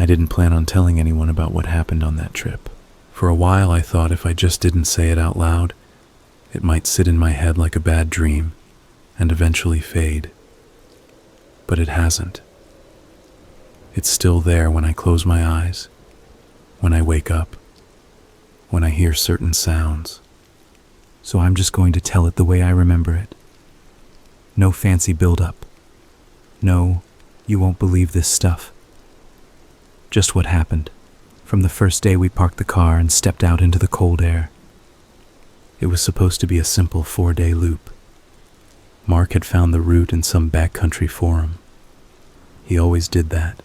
I didn't plan on telling anyone about what happened on that trip. For a while I thought if I just didn't say it out loud, it might sit in my head like a bad dream and eventually fade. But it hasn't. It's still there when I close my eyes, when I wake up, when I hear certain sounds. So I'm just going to tell it the way I remember it. No fancy build-up. No, you won't believe this stuff. Just what happened from the first day we parked the car and stepped out into the cold air. It was supposed to be a simple 4-day loop. Mark had found the route in some backcountry forum. He always did that.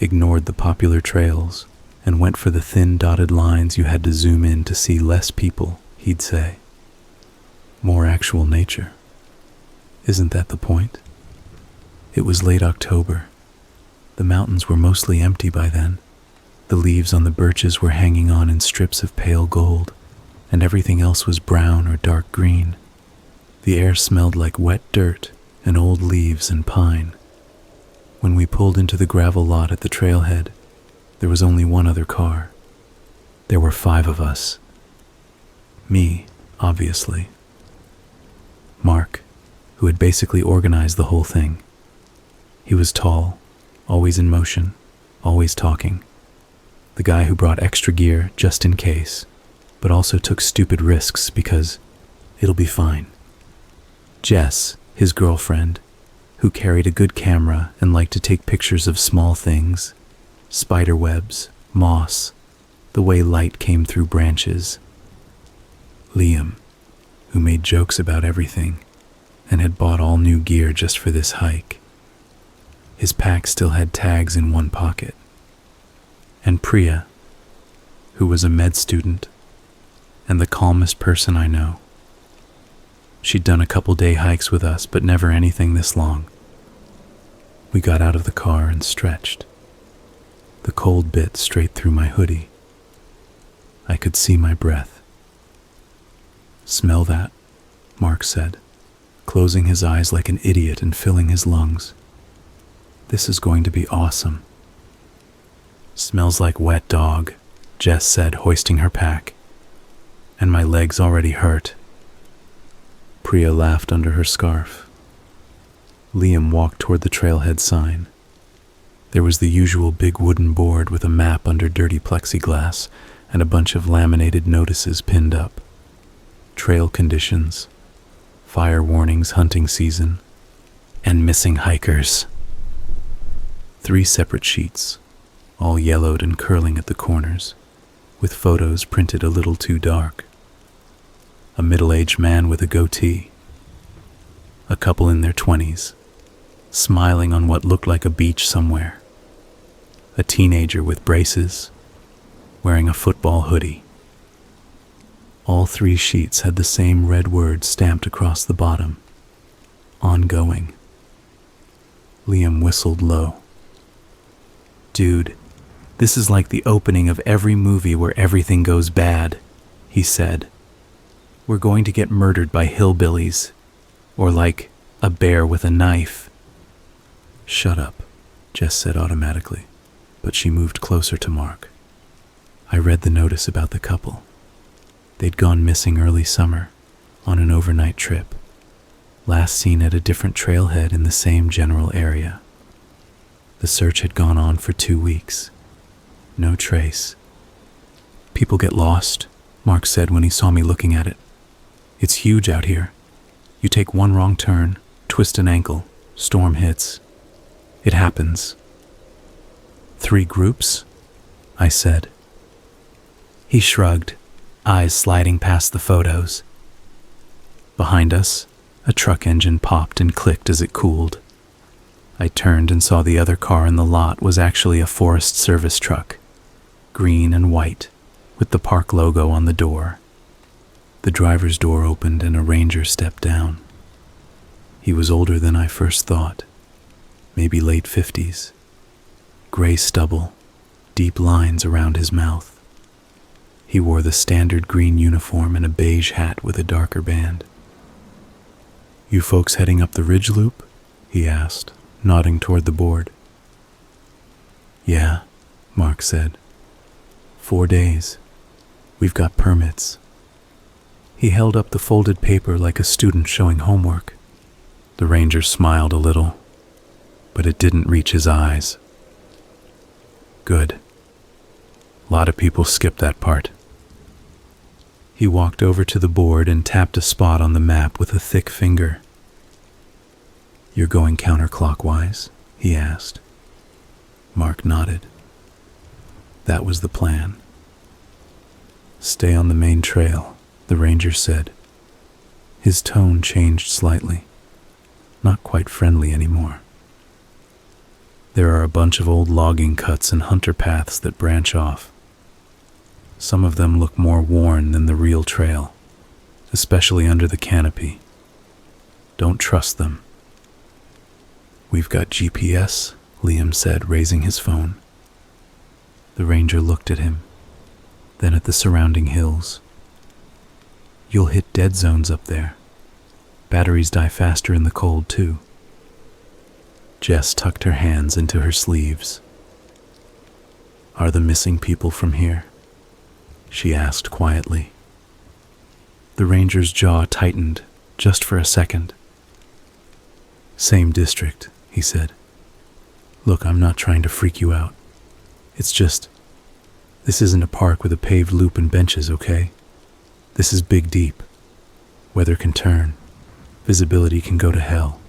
Ignored the popular trails and went for the thin dotted lines you had to zoom in to see less people, he'd say. More actual nature. Isn't that the point? It was late October. The mountains were mostly empty by then. The leaves on the birches were hanging on in strips of pale gold, and everything else was brown or dark green. The air smelled like wet dirt and old leaves and pine. When we pulled into the gravel lot at the trailhead, there was only one other car. There were 5 of us. Me, obviously. Mark, who had basically organized the whole thing. He was tall, always in motion, always talking. The guy who brought extra gear just in case, but also took stupid risks because it'll be fine. Jess, his girlfriend, who carried a good camera and liked to take pictures of small things, spider webs, moss, the way light came through branches. Liam, who made jokes about everything and had bought all new gear just for this hike. His pack still had tags in one pocket. And Priya, who was a med student and the calmest person I know. She'd done a couple day hikes with us, but never anything this long. We got out of the car and stretched. The cold bit straight through my hoodie. I could see my breath. "Smell that?" Mark said, closing his eyes like an idiot and filling his lungs. "This is going to be awesome." "Smells like wet dog," Jess said, hoisting her pack. "And my legs already hurt." Priya laughed under her scarf. Liam walked toward the trailhead sign. There was the usual big wooden board with a map under dirty plexiglass and a bunch of laminated notices pinned up. Trail conditions, fire warnings, hunting season, and missing hikers. 3 separate sheets, all yellowed and curling at the corners, with photos printed a little too dark. A middle-aged man with a goatee. A couple in their 20s, smiling on what looked like a beach somewhere. A teenager with braces, wearing a football hoodie. All 3 sheets had the same red word stamped across the bottom. Ongoing. Liam whistled low. "Dude, this is like the opening of every movie where everything goes bad," he said. "We're going to get murdered by hillbillies, or like a bear with a knife." "Shut up," Jess said automatically, but she moved closer to Mark. I read the notice about the couple. They'd gone missing early summer, on an overnight trip, last seen at a different trailhead in the same general area. The search had gone on for 2 weeks. No trace. "People get lost," Mark said when he saw me looking at it. "It's huge out here. You take one wrong turn, twist an ankle, storm hits. It happens." "3 groups?" I said. He shrugged, eyes sliding past the photos. Behind us, a truck engine popped and clicked as it cooled. I turned and saw the other car in the lot was actually a Forest Service truck, green and white, with the park logo on the door. The driver's door opened and a ranger stepped down. He was older than I first thought, maybe late 50s. Gray stubble, deep lines around his mouth. He wore the standard green uniform and a beige hat with a darker band. "You folks heading up the ridge loop?" he asked, nodding toward the board. "Yeah," Mark said. 4 days. We've got permits. He held up the folded paper like a student showing homework. The ranger smiled a little, but it didn't reach his eyes. Good. A lot of people skip that part. He walked over to the board and tapped a spot on the map with a thick finger. You're going counterclockwise? He asked. Mark nodded. That was the plan. Stay on the main trail, the ranger said. His tone changed slightly, not quite friendly anymore. There are a bunch of old logging cuts and hunter paths that branch off. Some of them look more worn than the real trail, especially under the canopy. Don't trust them. We've got GPS, Liam said, raising his phone. The ranger looked at him, then at the surrounding hills. You'll hit dead zones up there. Batteries die faster in the cold, too. Jess tucked her hands into her sleeves. Are the missing people from here? She asked quietly. The ranger's jaw tightened just for a second. Same district, he said. Look, I'm not trying to freak you out. It's just, this isn't a park with a paved loop and benches, okay? This is Big Deep. Weather can turn. Visibility can go to hell.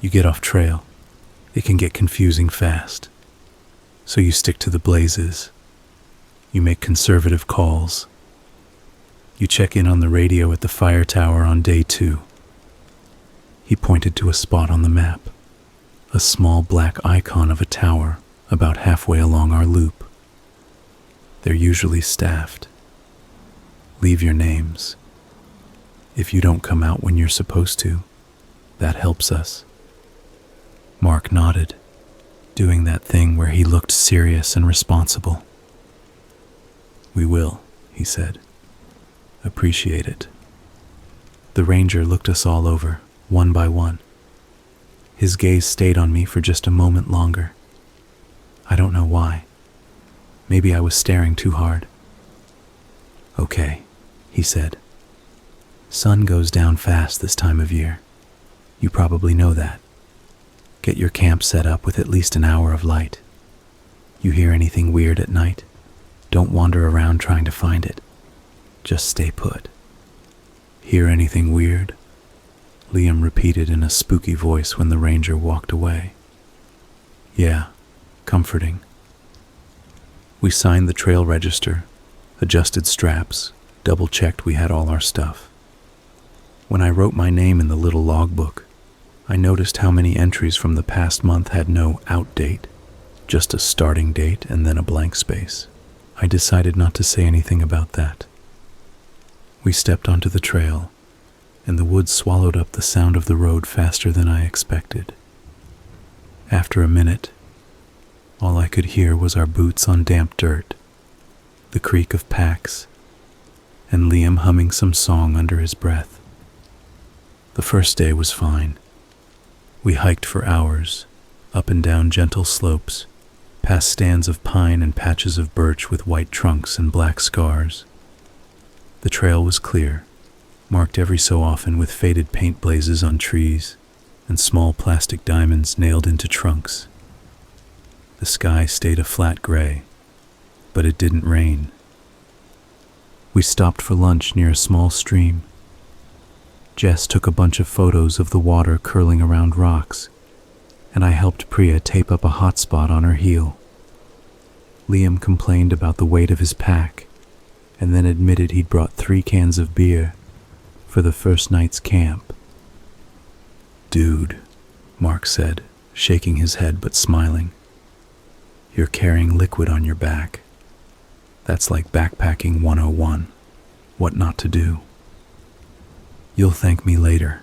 You get off trail, it can get confusing fast. So you stick to the blazes. You make conservative calls. You check in on the radio at the fire tower on day 2. He pointed to a spot on the map, a small black icon of a tower about halfway along our loop. They're usually staffed. Leave your names. If you don't come out when you're supposed to, that helps us. Mark nodded, doing that thing where he looked serious and responsible. We will, he said. Appreciate it. The ranger looked us all over, one by one. His gaze stayed on me for just a moment longer. I don't know why. Maybe I was staring too hard. Okay, he said. Sun goes down fast this time of year. You probably know that. Get your camp set up with at least an hour of light. You hear anything weird at night? Don't wander around trying to find it. Just stay put. Hear anything weird? Liam repeated in a spooky voice when the ranger walked away. Yeah, comforting. We signed the trail register, adjusted straps, double-checked we had all our stuff. When I wrote my name in the little logbook, I noticed how many entries from the past month had no out date, just a starting date and then a blank space. I decided not to say anything about that. We stepped onto the trail, and the woods swallowed up the sound of the road faster than I expected. After a minute, all I could hear was our boots on damp dirt, the creak of packs, and Liam humming some song under his breath. The first day was fine. We hiked for hours, up and down gentle slopes, past stands of pine and patches of birch with white trunks and black scars. The trail was clear, marked every so often with faded paint blazes on trees and small plastic diamonds nailed into trunks. The sky stayed a flat gray, but it didn't rain. We stopped for lunch near a small stream. Jess took a bunch of photos of the water curling around rocks, and I helped Priya tape up a hot spot on her heel. Liam complained about the weight of his pack, and then admitted he'd brought 3 cans of beer for the first night's camp. Dude, Mark said, shaking his head but smiling. You're carrying liquid on your back. That's like backpacking 101. What not to do. You'll thank me later,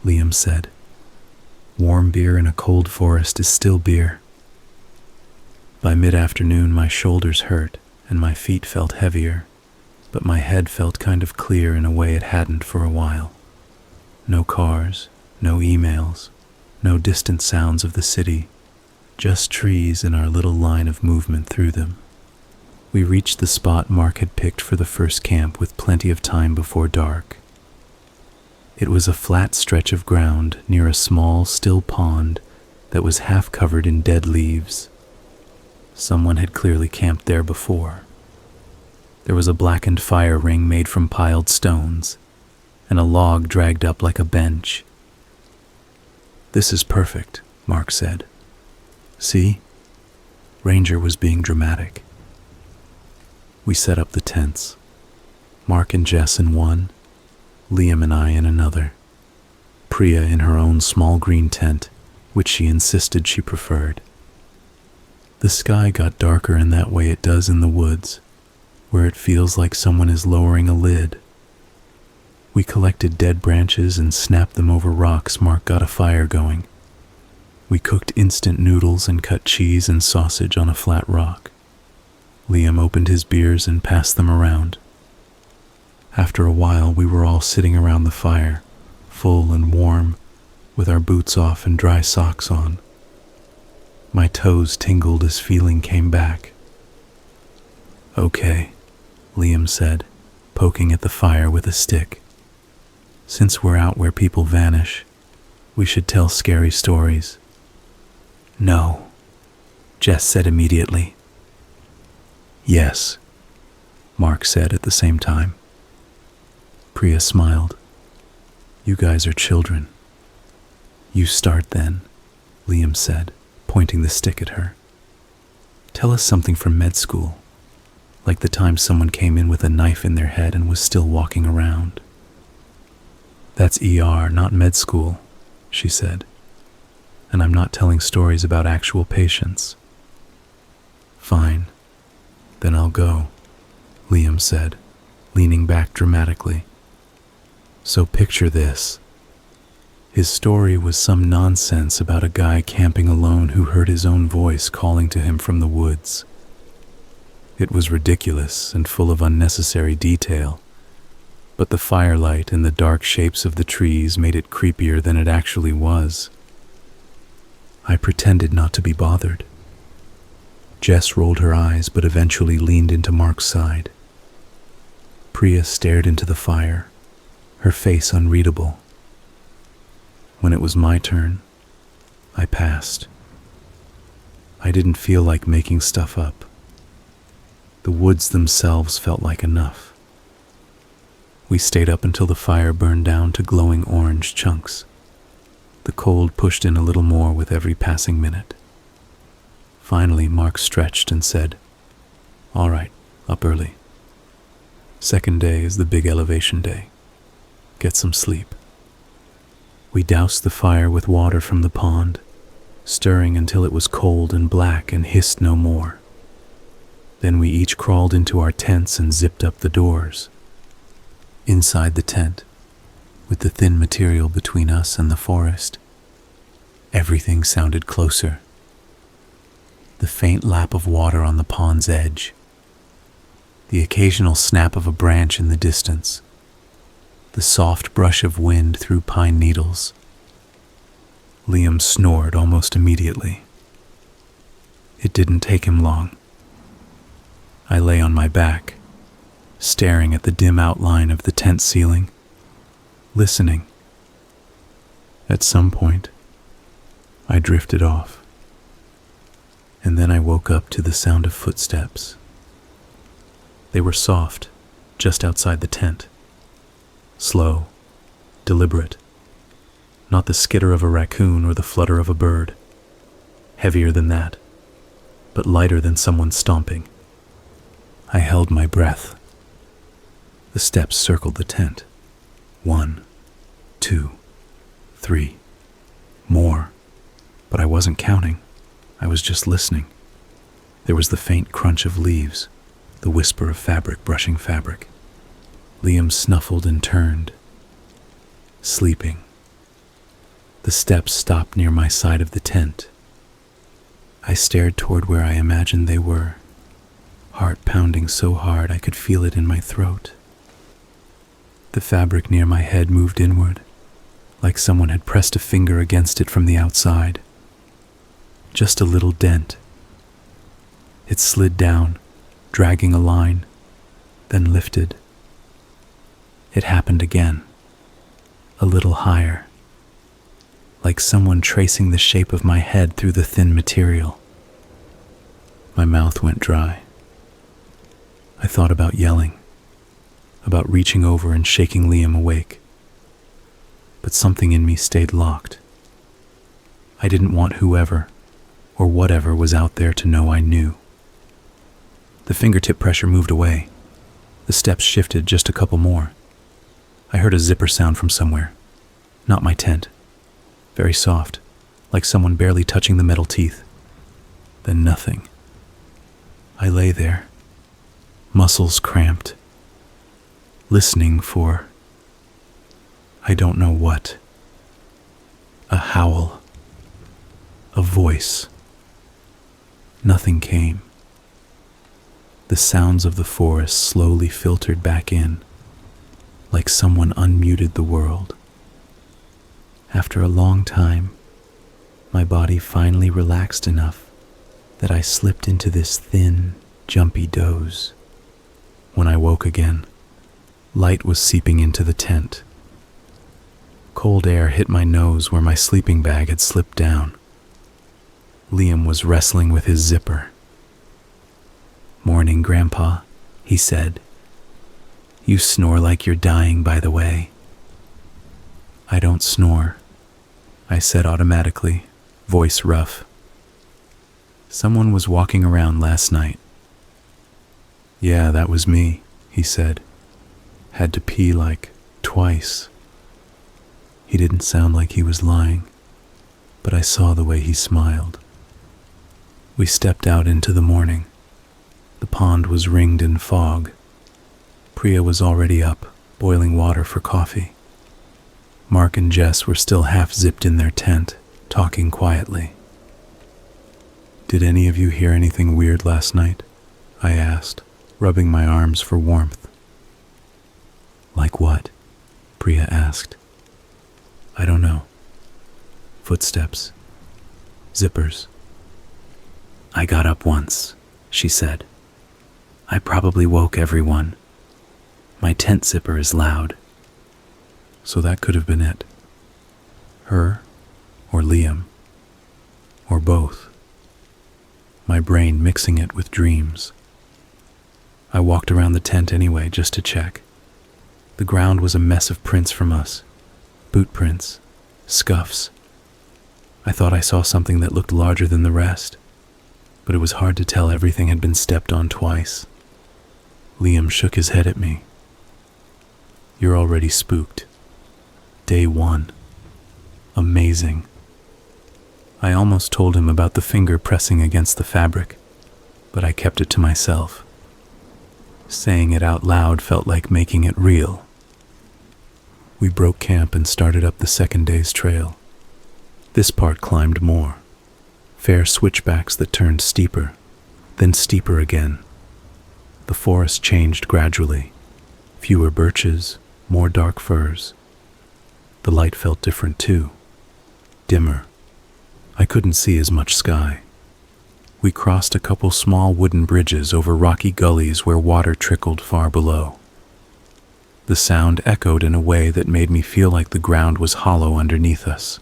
Liam said. Warm beer in a cold forest is still beer. By mid-afternoon, my shoulders hurt and my feet felt heavier, but my head felt kind of clear in a way it hadn't for a while. No cars, no emails, no distant sounds of the city, just trees and our little line of movement through them. We reached the spot Mark had picked for the first camp with plenty of time before dark. It was a flat stretch of ground near a small, still pond that was half covered in dead leaves. Someone had clearly camped there before. There was a blackened fire ring made from piled stones, and a log dragged up like a bench. "This is perfect," Mark said. "See?" Ranger was being dramatic. We set up the tents. Mark and Jess in one, Liam and I in another. Priya in her own small green tent, which she insisted she preferred. The sky got darker in that way it does in the woods, where it feels like someone is lowering a lid. We collected dead branches and snapped them over rocks. Mark got a fire going. We cooked instant noodles and cut cheese and sausage on a flat rock. Liam opened his beers and passed them around. After a while, we were all sitting around the fire, full and warm, with our boots off and dry socks on. My toes tingled as feeling came back. "Okay," Liam said, poking at the fire with a stick. "Since we're out where people vanish, we should tell scary stories." "No," Jess said immediately. "Yes," Mark said at the same time. Priya smiled. "You guys are children." "You start then," Liam said, pointing the stick at her. "Tell us something from med school, like the time someone came in with a knife in their head and was still walking around." "That's ER, not med school," she said. "And I'm not telling stories about actual patients." "Fine, then I'll go," Liam said, leaning back dramatically. "So picture this. His story was some nonsense about a guy camping alone who heard his own voice calling to him from the woods. It was ridiculous and full of unnecessary detail, but the firelight and the dark shapes of the trees made it creepier than it actually was. I pretended not to be bothered. Jess rolled her eyes but eventually leaned into Mark's side. Priya stared into the fire, her face unreadable. When it was my turn, I passed. I didn't feel like making stuff up. The woods themselves felt like enough. We stayed up until the fire burned down to glowing orange chunks. The cold pushed in a little more with every passing minute. Finally, Mark stretched and said, "All right, up early. Second day is the big elevation day. Get some sleep." We doused the fire with water from the pond, stirring until it was cold and black and hissed no more. Then we each crawled into our tents and zipped up the doors. Inside the tent, with the thin material between us and the forest, everything sounded closer. The faint lap of water on the pond's edge, the occasional snap of a branch in the distance, the soft brush of wind through pine needles. Liam snored almost immediately. It didn't take him long. I lay on my back, staring at the dim outline of the tent ceiling, listening. At some point, I drifted off, and then I woke up to the sound of footsteps. They were soft, just outside the tent. Slow, deliberate, not the skitter of a raccoon or the flutter of a bird. Heavier than that, but lighter than someone stomping. I held my breath. The steps circled the tent. 1, 2, 3. More, but I wasn't counting. I was just listening. There was the faint crunch of leaves, the whisper of fabric brushing fabric. Liam snuffled and turned, sleeping. The steps stopped near my side of the tent. I stared toward where I imagined they were, heart pounding so hard I could feel it in my throat. The fabric near my head moved inward, like someone had pressed a finger against it from the outside. just a little dent. It slid down, dragging a line, then lifted. It happened again, a little higher, like someone tracing the shape of my head through the thin material. My mouth went dry. I thought about yelling, about reaching over and shaking Liam awake. But something in me stayed locked. I didn't want whoever or whatever was out there to know I knew. The fingertip pressure moved away. The steps shifted just a couple more. I heard a zipper sound from somewhere. Not my tent. Very soft, like someone barely touching the metal teeth. Then nothing. I lay there, muscles cramped, listening for I don't know what. A howl. A voice. Nothing came. The sounds of the forest slowly filtered back in, like someone unmuted the world. After a long time, my body finally relaxed enough that I slipped into this thin, jumpy doze. When I woke again, light was seeping into the tent. Cold air hit my nose where my sleeping bag had slipped down. Liam was wrestling with his zipper. "Morning, Grandpa," he said. "You snore like you're dying, by the way." "I don't snore," I said automatically, voice rough. "Someone was walking around last night." "Yeah, that was me," he said. "Had to pee like twice." He didn't sound like he was lying, but I saw the way he smiled. We stepped out into the morning. The pond was ringed in fog. Priya was already up, boiling water for coffee. Mark and Jess were still half zipped in their tent, talking quietly. "Did any of you hear anything weird last night?" I asked, rubbing my arms for warmth. "Like what?" Priya asked. "I don't know. Footsteps. Zippers." "I got up once," she said. "I probably woke everyone. My tent zipper is loud." So that could have been it. Her, or Liam, or both. My brain mixing it with dreams. I walked around the tent anyway, just to check. The ground was a mess of prints from us. Boot prints, scuffs. I thought I saw something that looked larger than the rest, but it was hard to tell everything had been stepped on twice. Liam shook his head at me. "You're already spooked. Day 1. Amazing." I almost told him about the finger pressing against the fabric, but I kept it to myself. Saying it out loud felt like making it real. We broke camp and started up the second day's trail. This part climbed more. Fair switchbacks that turned steeper, then steeper again. The forest changed gradually. Fewer birches, more dark firs. The light felt different too. Dimmer. I couldn't see as much sky. We crossed a couple small wooden bridges over rocky gullies where water trickled far below. The sound echoed in a way that made me feel like the ground was hollow underneath us.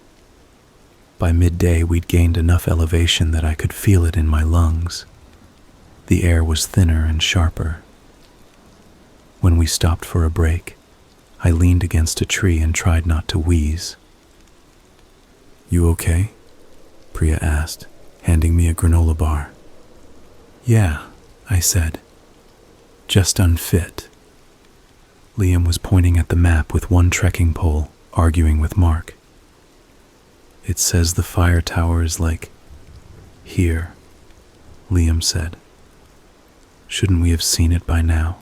By midday, we'd gained enough elevation that I could feel it in my lungs. The air was thinner and sharper. When we stopped for a break, I leaned against a tree and tried not to wheeze. "You okay?" Priya asked, handing me a granola bar. "Yeah," I said. "Just unfit." Liam was pointing at the map with one trekking pole, arguing with Mark. "It says the fire tower is like here," Liam said. "Shouldn't we have seen it by now?"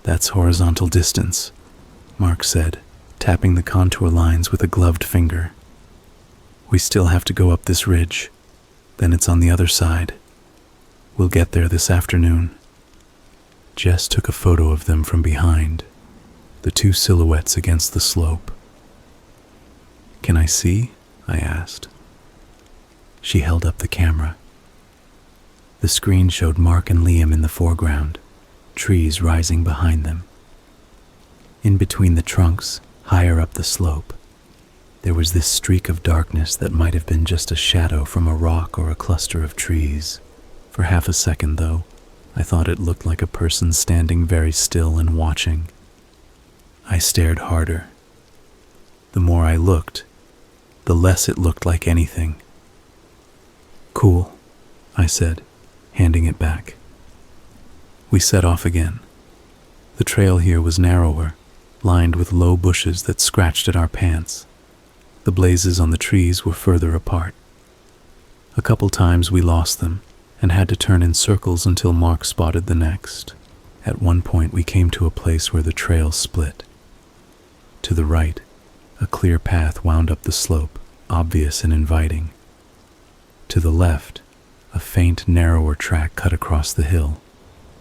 "That's horizontal distance," Mark said, tapping the contour lines with a gloved finger. "We still have to go up this ridge, then it's on the other side. We'll get there this afternoon." Jess took a photo of them from behind, the two silhouettes against the slope. "Can I see?" I asked. She held up the camera. The screen showed Mark and Liam in the foreground, trees rising behind them. In between the trunks, higher up the slope, there was this streak of darkness that might have been just a shadow from a rock or a cluster of trees. For half a second, though, I thought it looked like a person standing very still and watching. I stared harder. The more I looked, the less it looked like anything. "Cool," I said, handing it back. We set off again. The trail here was narrower, lined with low bushes that scratched at our pants. The blazes on the trees were further apart. A couple times we lost them and had to turn in circles until Mark spotted the next. At one point we came to a place where the trail split. To the right, a clear path wound up the slope, obvious and inviting. To the left, a faint, narrower track cut across the hill,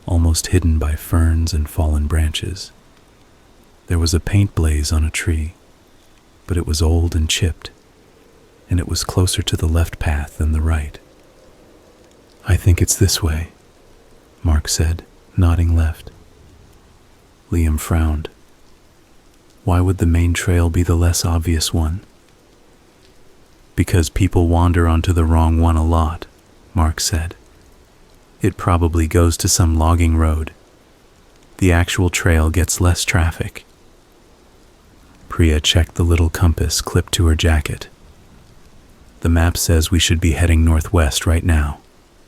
almost hidden by ferns and fallen branches. There was a paint blaze on a tree, but it was old and chipped, and it was closer to the left path than the right. "I think it's this way," Mark said, nodding left. Liam frowned. "Why would the main trail be the less obvious one?" "Because people wander onto the wrong one a lot," Mark said. "It probably goes to some logging road. The actual trail gets less traffic." Priya checked the little compass clipped to her jacket. "The map says we should be heading northwest right now,"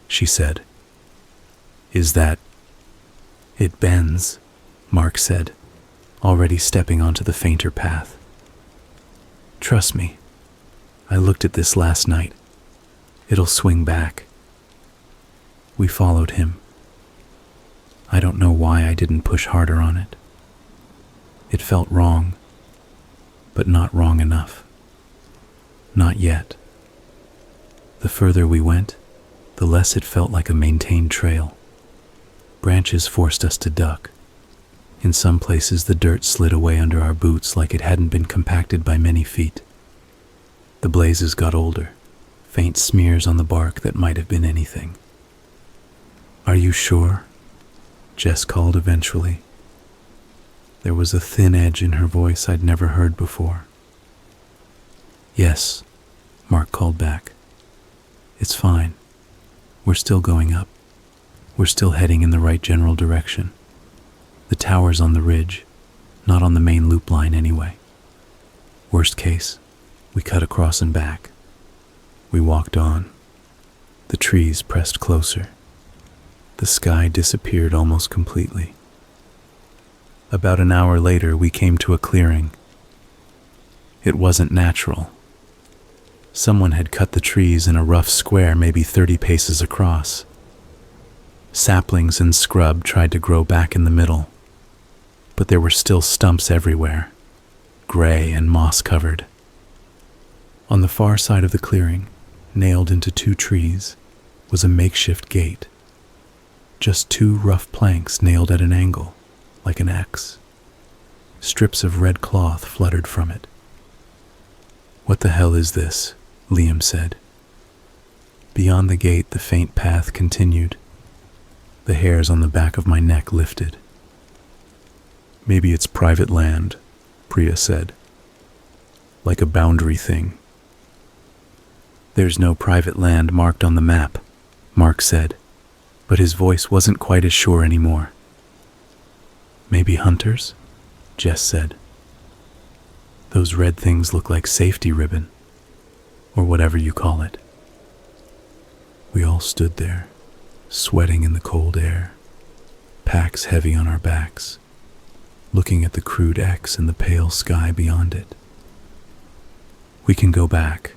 she said. "Is that—" "It bends," Mark said, already stepping onto the fainter path. "Trust me. I looked at this last night. It'll swing back." We followed him. I don't know why I didn't push harder on it. It felt wrong, but not wrong enough. Not yet. The further we went, the less it felt like a maintained trail. Branches forced us to duck. In some places the dirt slid away under our boots like it hadn't been compacted by many feet. The blazes got older, faint smears on the bark that might have been anything. "Are you sure?" Jess called eventually. There was a thin edge in her voice I'd never heard before. "Yes," Mark called back. "It's fine. We're still going up. We're still heading in the right general direction. The tower's on the ridge, not on the main loop line anyway. Worst case, we cut across and back." We walked on. The trees pressed closer. The sky disappeared almost completely. About an hour later, we came to a clearing. It wasn't natural. Someone had cut the trees in a rough square maybe 30 paces across. Saplings and scrub tried to grow back in the middle, but there were still stumps everywhere, gray and moss-covered. On the far side of the clearing, nailed into 2 trees, was a makeshift gate. Just 2 rough planks nailed at an angle, like an X. Strips of red cloth fluttered from it. "What the hell is this?" Liam said. Beyond the gate, the faint path continued. The hairs on the back of my neck lifted. "Maybe it's private land," Priya said. "Like a boundary thing." "There's no private land marked on the map," Mark said, but his voice wasn't quite as sure anymore. "Maybe hunters?" Jess said. "Those red things look like safety ribbon, or whatever you call it." We all stood there, sweating in the cold air, packs heavy on our backs, looking at the crude X in the pale sky beyond it. "We can go back,"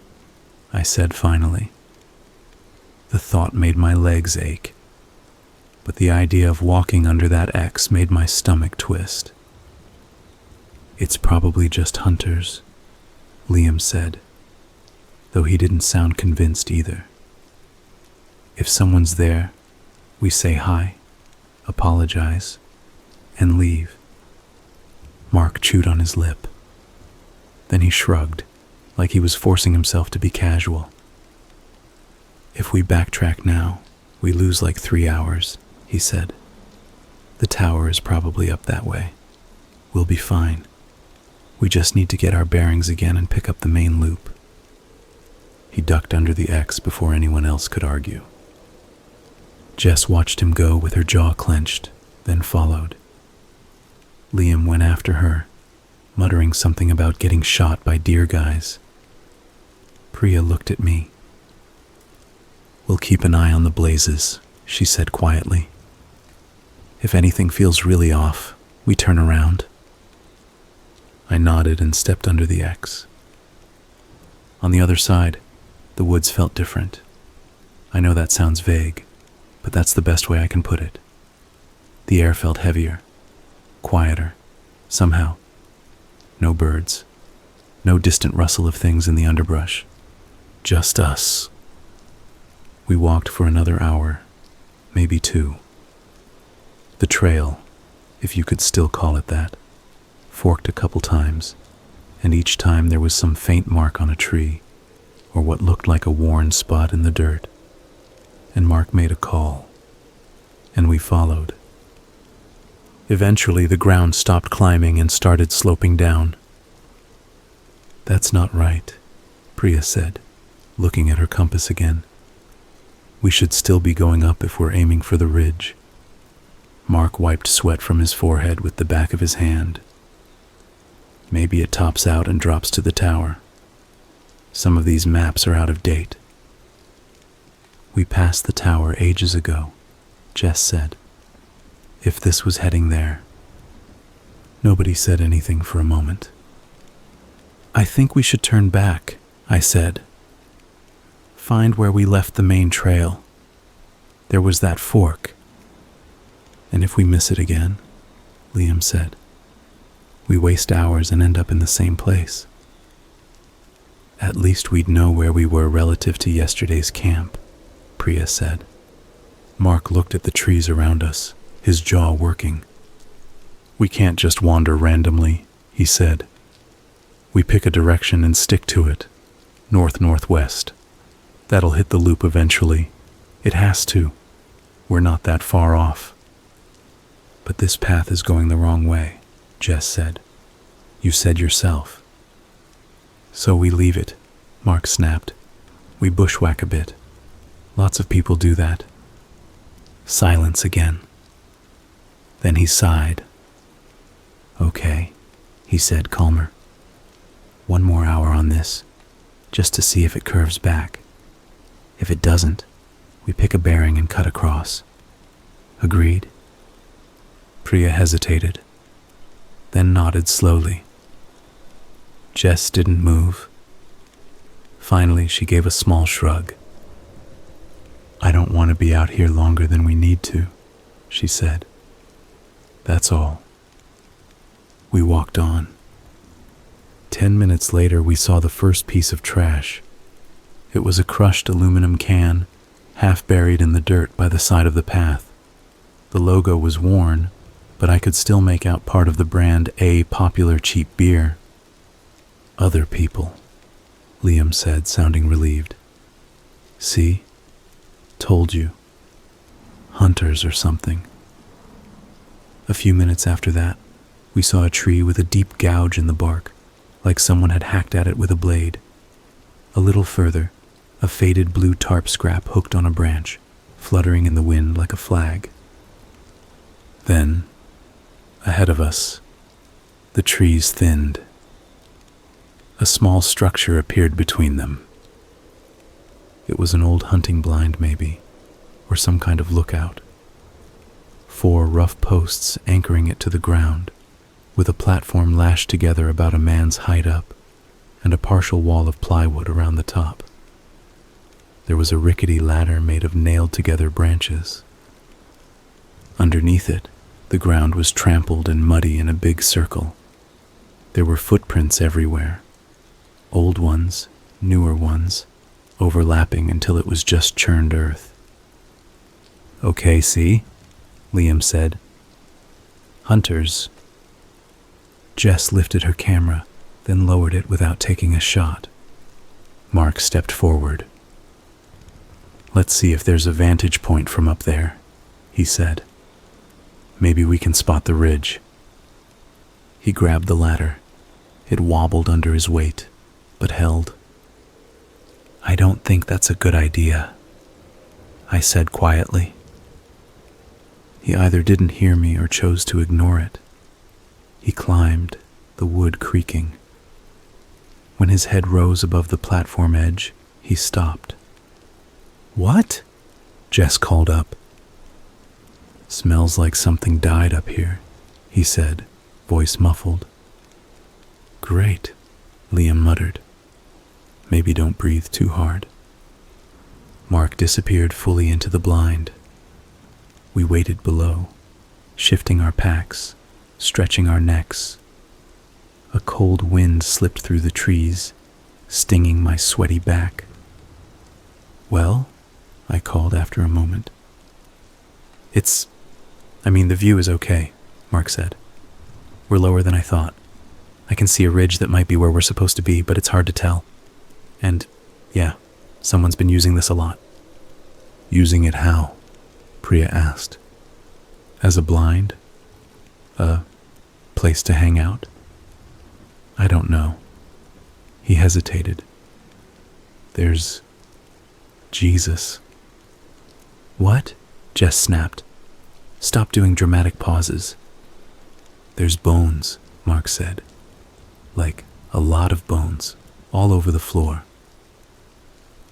I said finally. The thought made my legs ache, but the idea of walking under that X made my stomach twist. "It's probably just hunters," Liam said, though he didn't sound convinced either. "If someone's there, we say hi, apologize, and leave." Mark chewed on his lip. Then he shrugged, like he was forcing himself to be casual. If we backtrack now, we lose like 3 hours, he said. The tower is probably up that way. We'll be fine. We just need to get our bearings again and pick up the main loop. He ducked under the X before anyone else could argue. Jess watched him go with her jaw clenched, then followed. Liam went after her, muttering something about getting shot by deer guys. Priya looked at me. We'll keep an eye on the blazes, she said quietly. If anything feels really off, we turn around. I nodded and stepped under the X. On the other side, the woods felt different. I know that sounds vague, but that's the best way I can put it. The air felt heavier, quieter, somehow. No birds, no distant rustle of things in the underbrush. Just us. We walked for another hour, maybe 2. The trail, if you could still call it that, forked a couple times, and each time there was some faint mark on a tree, or what looked like a worn spot in the dirt. And Mark made a call, and we followed. Eventually, the ground stopped climbing and started sloping down. That's not right, Priya said, looking at her compass again. We should still be going up if we're aiming for the ridge. Mark wiped sweat from his forehead with the back of his hand. Maybe it tops out and drops to the tower. Some of these maps are out of date. We passed the tower ages ago, Jess said. If this was heading there. Nobody said anything for a moment. I think we should turn back, I said. Find where we left the main trail. There was that fork. And if we miss it again, Liam said, we waste hours and end up in the same place. At least we'd know where we were relative to yesterday's camp, Priya said. Mark looked at the trees around us, his jaw working. We can't just wander randomly, he said. We pick a direction and stick to it, north-northwest. That'll hit the loop eventually. It has to. We're not that far off. But this path is going the wrong way, Jess said. You said yourself. So we leave it, Mark snapped. We bushwhack a bit. Lots of people do that. Silence again. Then he sighed. Okay, he said, calmer. 1 more hour on this, just to see if it curves back. If it doesn't, we pick a bearing and cut across. Agreed? Priya hesitated, then nodded slowly. Jess didn't move. Finally, she gave a small shrug. I don't want to be out here longer than we need to, she said. That's all. We walked on. 10 minutes later, we saw the first piece of trash. It was a crushed aluminum can, half buried in the dirt by the side of the path. The logo was worn, but I could still make out part of the brand A popular cheap beer. Other people, Liam said, sounding relieved. See? Told you. Hunters or something. A few minutes after that, we saw a tree with a deep gouge in the bark, like someone had hacked at it with a blade. A little further, a faded blue tarp scrap hooked on a branch, fluttering in the wind like a flag. Then, ahead of us, the trees thinned. A small structure appeared between them. It was an old hunting blind, maybe, or some kind of lookout. 4 rough posts anchoring it to the ground, with a platform lashed together about a man's height up, and a partial wall of plywood around the top. There was a rickety ladder made of nailed-together branches. Underneath it, the ground was trampled and muddy in a big circle. There were footprints everywhere, old ones, newer ones, overlapping until it was just churned earth. Okay, see? Liam said. Hunters. Jess lifted her camera, then lowered it without taking a shot. Mark stepped forward. Let's see if there's a vantage point from up there, he said. Maybe we can spot the ridge. He grabbed the ladder. It wobbled under his weight, but held. I don't think that's a good idea, I said quietly. He either didn't hear me or chose to ignore it. He climbed, the wood creaking. When his head rose above the platform edge, he stopped. What? Jess called up. Smells like something died up here, he said, voice muffled. Great, Liam muttered. Maybe don't breathe too hard. Mark disappeared fully into the blind. We waited below, shifting our packs, stretching our necks. A cold wind slipped through the trees, stinging my sweaty back. Well, I called after a moment. The view is okay, Mark said. We're lower than I thought. I can see a ridge that might be where we're supposed to be, but it's hard to tell. And, yeah, someone's been using this a lot. Using it how? Priya asked. As a blind? A place to hang out? I don't know. He hesitated. There's Jesus. What? Jess snapped. Stop doing dramatic pauses. There's bones, Mark said. Like a lot of bones, all over the floor.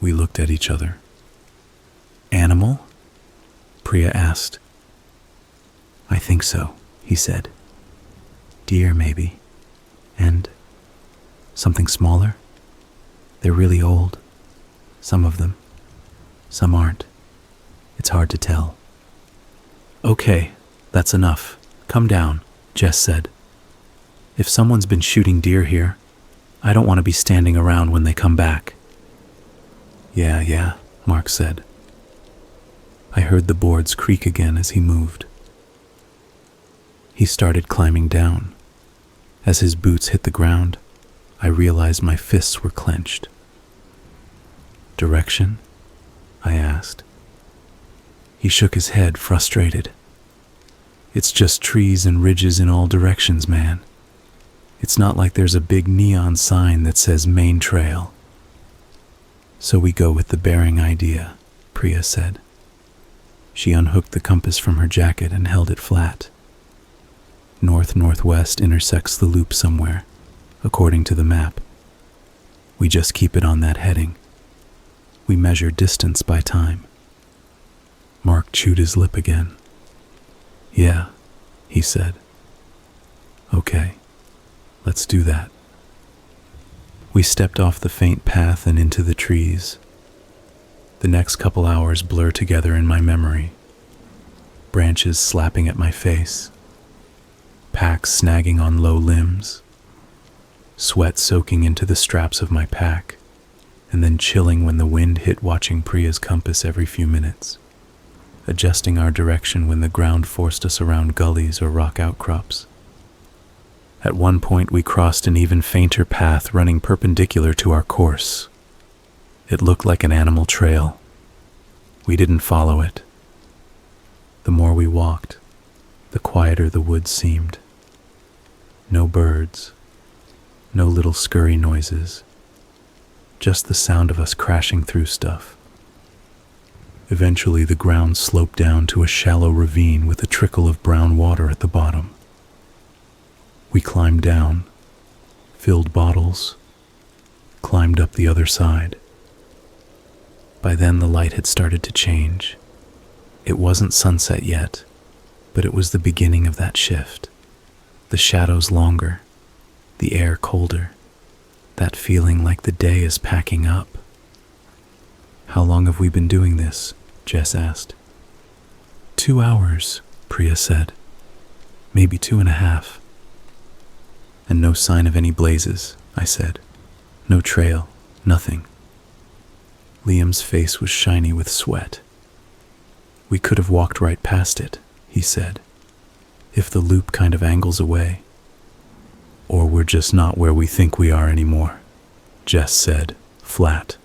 We looked at each other. Animal? Priya asked. I think so, he said. Deer, maybe. And something smaller? They're really old. Some of them. Some aren't. It's hard to tell. Okay, that's enough. Come down, Jess said. If someone's been shooting deer here, I don't want to be standing around when they come back. Yeah, Mark said. I heard the boards creak again as he moved. He started climbing down. As his boots hit the ground, I realized my fists were clenched. Direction? I asked. He shook his head, frustrated. It's just trees and ridges in all directions, man. It's not like there's a big neon sign that says main trail. So we go with the bearing idea, Priya said. She unhooked the compass from her jacket and held it flat. North-northwest intersects the loop somewhere, according to the map. We just keep it on that heading. We measure distance by time. Mark chewed his lip again. Yeah, he said. Okay, let's do that. We stepped off the faint path and into the trees. The next couple hours blur together in my memory. Branches slapping at my face. Packs snagging on low limbs. Sweat soaking into the straps of my pack, and then chilling when the wind hit watching Priya's compass every few minutes. Adjusting our direction when the ground forced us around gullies or rock outcrops. At one point we crossed an even fainter path running perpendicular to our course. It looked like an animal trail. We didn't follow it. The more we walked, the quieter the woods seemed. No birds, no little scurry noises, just the sound of us crashing through stuff. Eventually the ground sloped down to a shallow ravine with a trickle of brown water at the bottom. We climbed down, filled bottles, climbed up the other side. By then the light had started to change. It wasn't sunset yet, but it was the beginning of that shift. The shadows longer, the air colder, that feeling like the day is packing up. How long have we been doing this? Jess asked. 2 hours, Priya said. Maybe 2.5. And no sign of any blazes, I said. No trail, nothing. Liam's face was shiny with sweat. We could have walked right past it, he said, if the loop kind of angles away. Or we're just not where we think we are anymore, Jess said, flat.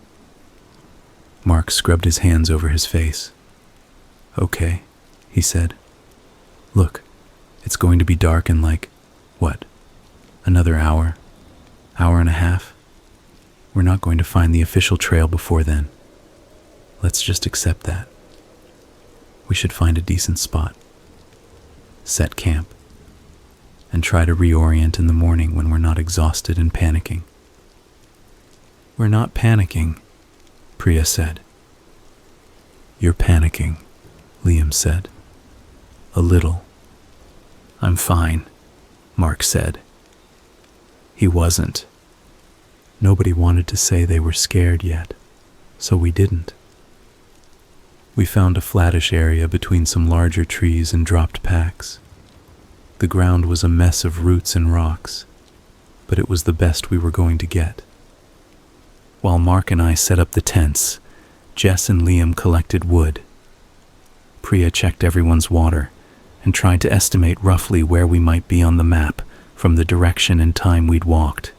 Mark scrubbed his hands over his face. Okay, he said. Look, it's going to be dark in what? Another hour? Hour and a half? We're not going to find the official trail before then. Let's just accept that. We should find a decent spot, set camp, and try to reorient in the morning when we're not exhausted and panicking. We're not panicking, Priya said. You're panicking, Liam said. A little. I'm fine, Mark said. He wasn't. Nobody wanted to say they were scared yet, so we didn't. We found a flattish area between some larger trees and dropped packs. The ground was a mess of roots and rocks, but it was the best we were going to get. While Mark and I set up the tents, Jess and Liam collected wood. Priya checked everyone's water and tried to estimate roughly where we might be on the map from the direction and time we'd walked.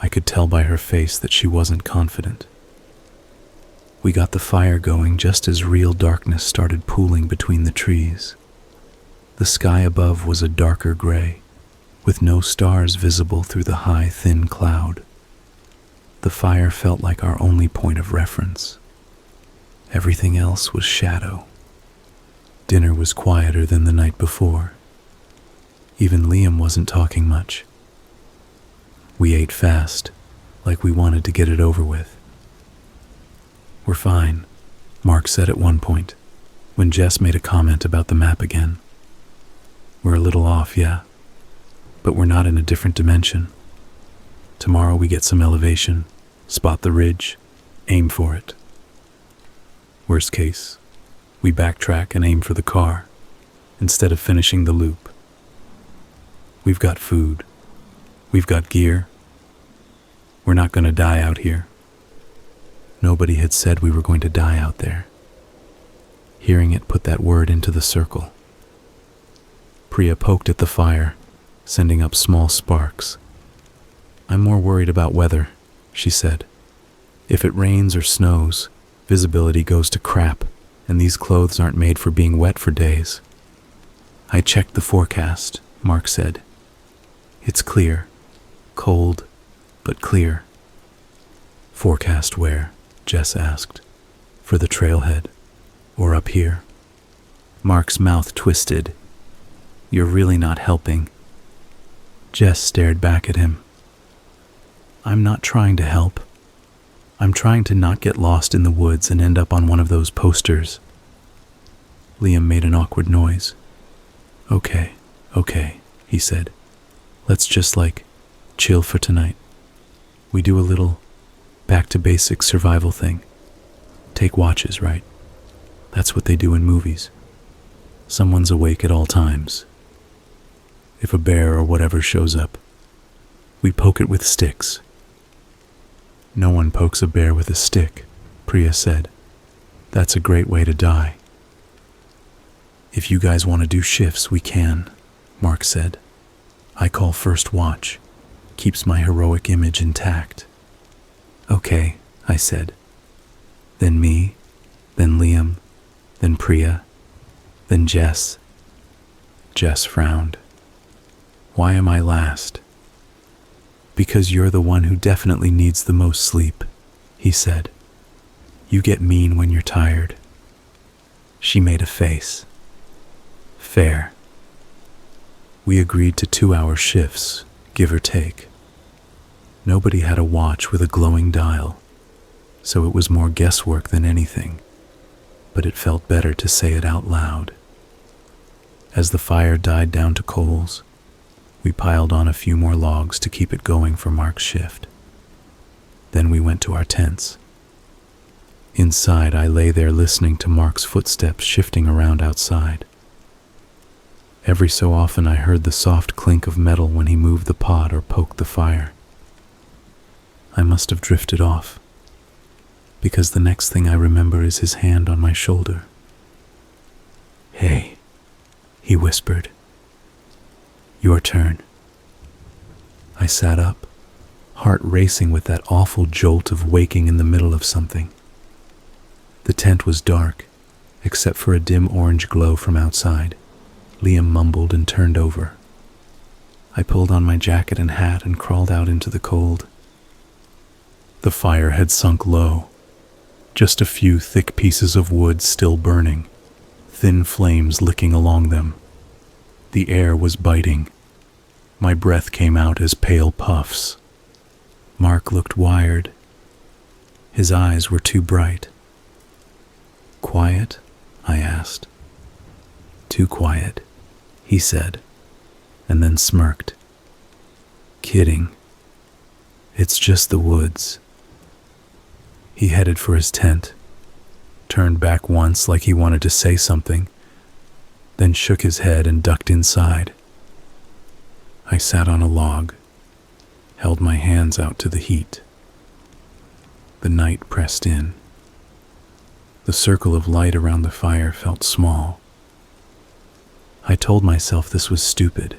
I could tell by her face that she wasn't confident. We got the fire going just as real darkness started pooling between the trees. The sky above was a darker gray, with no stars visible through the high, thin cloud. The fire felt like our only point of reference. Everything else was shadow. Dinner was quieter than the night before. Even Liam wasn't talking much. We ate fast, like we wanted to get it over with. We're fine, Mark said at one point, when Jess made a comment about the map again. We're a little off, yeah, but we're not in a different dimension. Tomorrow we get some elevation, spot the ridge, aim for it. Worst case, we backtrack and aim for the car, instead of finishing the loop. We've got food. We've got gear. We're not going to die out here. Nobody had said we were going to die out there. Hearing it put that word into the circle. Priya poked at the fire, sending up small sparks. I'm more worried about weather, she said. If it rains or snows, visibility goes to crap, and these clothes aren't made for being wet for days. I checked the forecast, Mark said. It's clear. Cold, but clear. Forecast where? Jess asked. For the trailhead, or up here? Mark's mouth twisted. You're really not helping. Jess stared back at him. I'm not trying to help. I'm trying to not get lost in the woods and end up on one of those posters. Liam made an awkward noise. Okay, he said. Let's just chill for tonight. We do a little back to basics survival thing. Take watches, right? That's what they do in movies. Someone's awake at all times. If a bear or whatever shows up, we poke it with sticks. No one pokes a bear with a stick, Priya said. That's a great way to die. If you guys want to do shifts, we can, Mark said. I call first watch. Keeps my heroic image intact. Okay, I said. Then me, then Liam, then Priya, then Jess. Jess frowned. Why am I last? Because you're the one who definitely needs the most sleep, he said. You get mean when you're tired. She made a face. Fair. We agreed to 2-hour shifts, give or take. Nobody had a watch with a glowing dial, so it was more guesswork than anything, but it felt better to say it out loud. As the fire died down to coals, we piled on a few more logs to keep it going for Mark's shift. Then we went to our tents. Inside, I lay there listening to Mark's footsteps shifting around outside. Every so often I heard the soft clink of metal when he moved the pot or poked the fire. I must have drifted off, because the next thing I remember is his hand on my shoulder. Hey, he whispered. Your turn. I sat up, heart racing with that awful jolt of waking in the middle of something. The tent was dark, except for a dim orange glow from outside. Liam mumbled and turned over. I pulled on my jacket and hat and crawled out into the cold. The fire had sunk low, just a few thick pieces of wood still burning, thin flames licking along them. The air was biting. My breath came out as pale puffs. Mark looked wired. His eyes were too bright. "Quiet?" I asked. "Too quiet," he said, and then smirked. "Kidding. It's just the woods." He headed for his tent, turned back once like he wanted to say something, then shook his head and ducked inside. I sat on a log, held my hands out to the heat. The night pressed in. The circle of light around the fire felt small. I told myself this was stupid,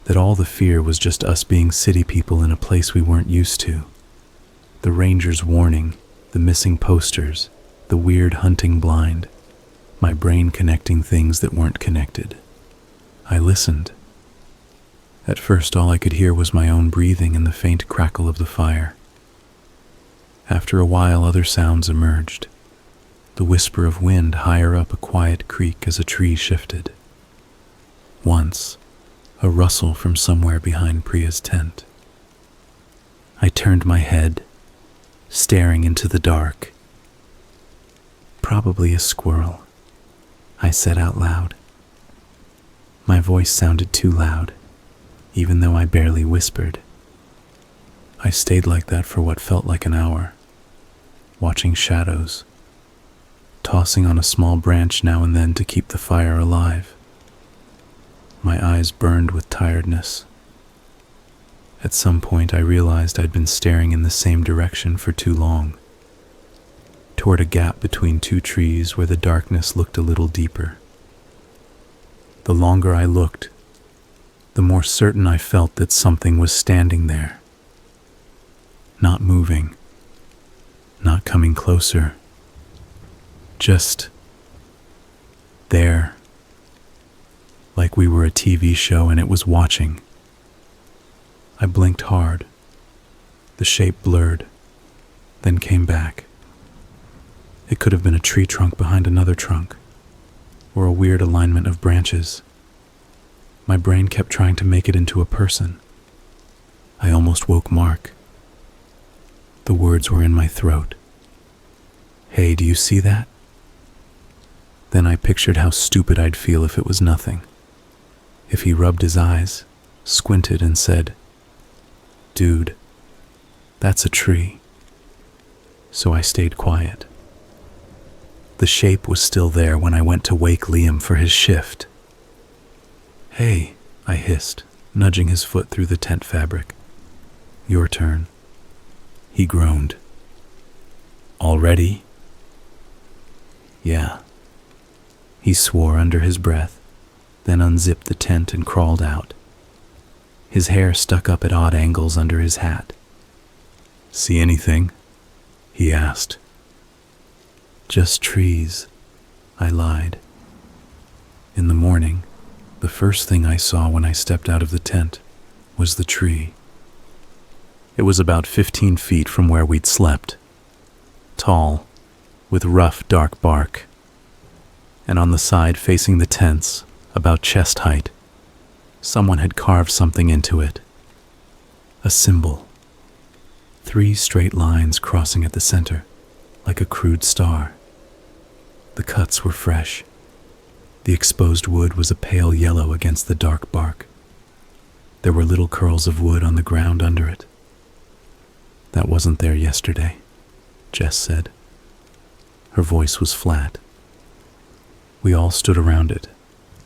that all the fear was just us being city people in a place we weren't used to. The ranger's warning, the missing posters, the weird hunting blind, my brain connecting things that weren't connected. I listened. At first, all I could hear was my own breathing and the faint crackle of the fire. After a while, other sounds emerged. The whisper of wind higher up a quiet creek as a tree shifted. Once, a rustle from somewhere behind Priya's tent. I turned my head, staring into the dark. "Probably a squirrel," I said out loud. My voice sounded too loud, even though I barely whispered. I stayed like that for what felt like an hour, watching shadows, tossing on a small branch now and then to keep the fire alive. My eyes burned with tiredness. At some point, I realized I'd been staring in the same direction for too long, toward a gap between two trees where the darkness looked a little deeper. The longer I looked, the more certain I felt that something was standing there. Not moving, not coming closer, just there, like we were a TV show and it was watching. I blinked hard. The shape blurred, then came back. It could have been a tree trunk behind another trunk, or a weird alignment of branches. My brain kept trying to make it into a person. I almost woke Mark. The words were in my throat. "Hey, do you see that?" Then I pictured how stupid I'd feel if it was nothing. If he rubbed his eyes, squinted, and said, "Dude, that's a tree." So I stayed quiet. The shape was still there when I went to wake Liam for his shift. "Hey," I hissed, nudging his foot through the tent fabric. "Your turn." He groaned. "Already?" "Yeah." He swore under his breath, then unzipped the tent and crawled out. His hair stuck up at odd angles under his hat. "See anything?" he asked. "Just trees," I lied. In the morning, the first thing I saw when I stepped out of the tent was the tree. It was about 15 feet from where we'd slept, tall, with rough, dark bark. And on the side facing the tents, about chest height, someone had carved something into it. A symbol. 3 straight lines crossing at the center, like a crude star. The cuts were fresh. The exposed wood was a pale yellow against the dark bark. There were little curls of wood on the ground under it. "That wasn't there yesterday," Jess said. Her voice was flat. We all stood around it,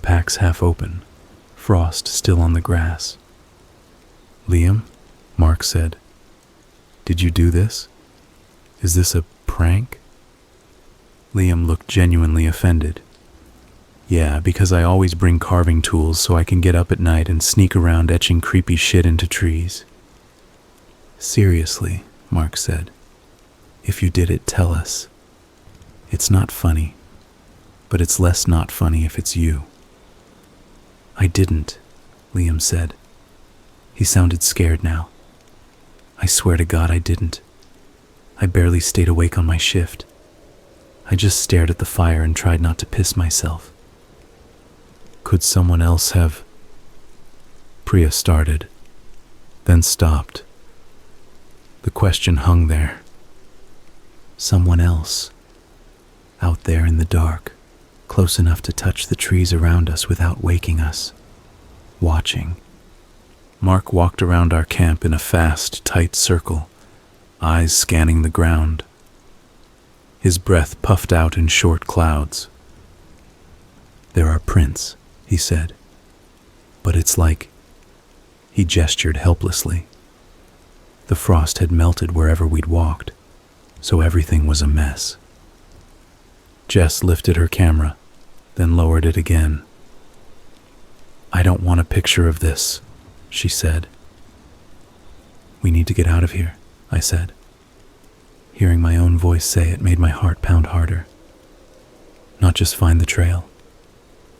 packs half open, frost still on the grass. "Liam," Mark said, "did you do this? Is this a prank?" Liam looked genuinely offended. "Yeah, because I always bring carving tools so I can get up at night and sneak around etching creepy shit into trees." "Seriously," Mark said, "if you did it, tell us. It's not funny, but it's less not funny if it's you." "I didn't," Liam said. He sounded scared now. "I swear to God I didn't. I barely stayed awake on my shift. I just stared at the fire and tried not to piss myself." "Could someone else have—" Priya started, then stopped. The question hung there. Someone else, out there in the dark, close enough to touch the trees around us without waking us, watching. Mark walked around our camp in a fast, tight circle, eyes scanning the ground. His breath puffed out in short clouds. "There are prints," he said, "but it's like—" He gestured helplessly. The frost had melted wherever we'd walked, so everything was a mess. Jess lifted her camera, then lowered it again. "I don't want a picture of this," she said. "We need to get out of here," I said. Hearing my own voice say it made my heart pound harder. "Not just find the trail.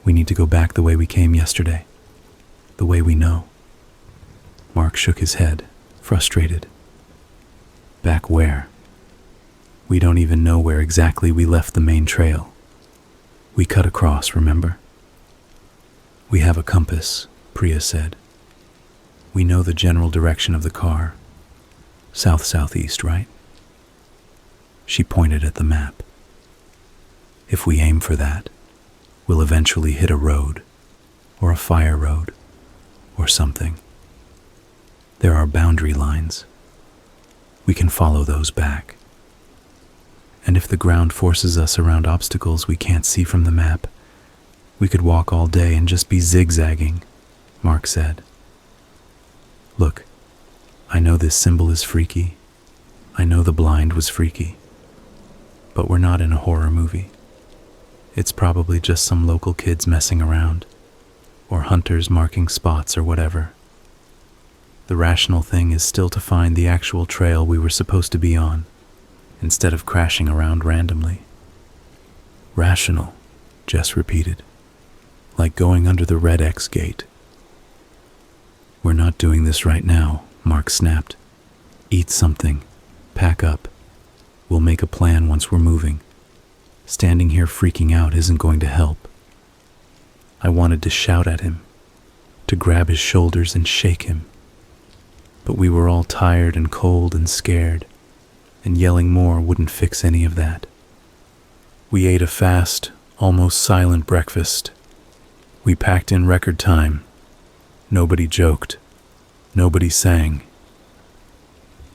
We need to go back the way we came yesterday, the way we know." Mark shook his head, frustrated. "Back where? We don't even know where exactly we left the main trail. We cut across, remember?" "We have a compass," Priya said. "We know the general direction of the car. South-southeast, right?" She pointed at the map. "If we aim for that, we'll eventually hit a road, or a fire road, or something. There are boundary lines. We can follow those back. And if the ground forces us around obstacles we can't see from the map, we could walk all day and just be zigzagging," Mark said. "Look, I know this symbol is freaky. I know the blind was freaky. But we're not in a horror movie. It's probably just some local kids messing around, or hunters marking spots or whatever. The rational thing is still to find the actual trail we were supposed to be on, instead of crashing around randomly." "Rational," Jess repeated, "like going under the Red X gate." "We're not doing this right now," Mark snapped. "Eat something. Pack up. We'll make a plan once we're moving. Standing here freaking out isn't going to help." I wanted to shout at him, to grab his shoulders and shake him. But we were all tired and cold and scared, and yelling more wouldn't fix any of that. We ate a fast, almost silent breakfast. We packed in record time. Nobody joked. Nobody sang.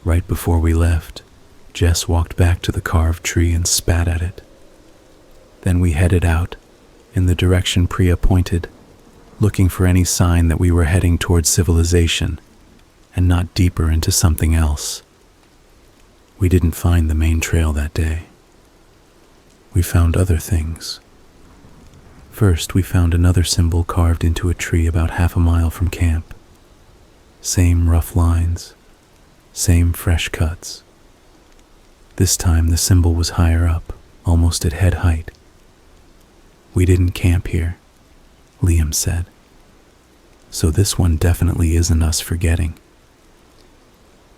Right before we left, Jess walked back to the carved tree and spat at it. Then we headed out, in the direction Priya pointed, looking for any sign that we were heading towards civilization, and not deeper into something else. We didn't find the main trail that day. We found other things. First, we found another symbol carved into a tree about half a mile from camp. Same rough lines, same fresh cuts. This time the symbol was higher up, almost at head height. "We didn't camp here," Liam said. "So this one definitely isn't us forgetting."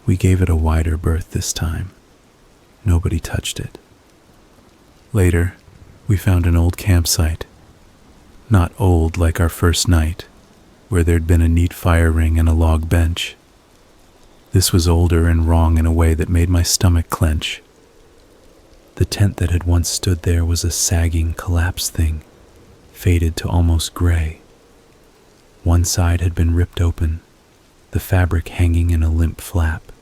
We gave it a wider berth this time. Nobody touched it. Later, we found an old campsite. Not old like our first night, where there'd been a neat fire ring and a log bench. This was older and wrong in a way that made my stomach clench. The tent that had once stood there was a sagging, collapsed thing, faded to almost gray. One side had been ripped open, the fabric hanging in a limp flap.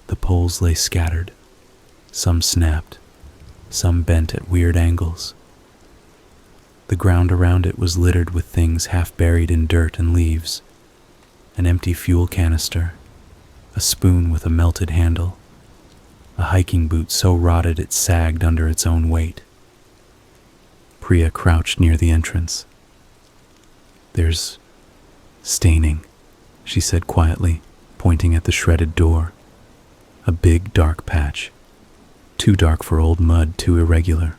The poles lay scattered, some snapped, some bent at weird angles. The ground around it was littered with things half buried in dirt and leaves. An empty fuel canister, a spoon with a melted handle, a hiking boot so rotted it sagged under its own weight. Priya crouched near the entrance. "There's staining," she said quietly, pointing at the shredded door. "A big dark patch. Too dark for old mud, too irregular.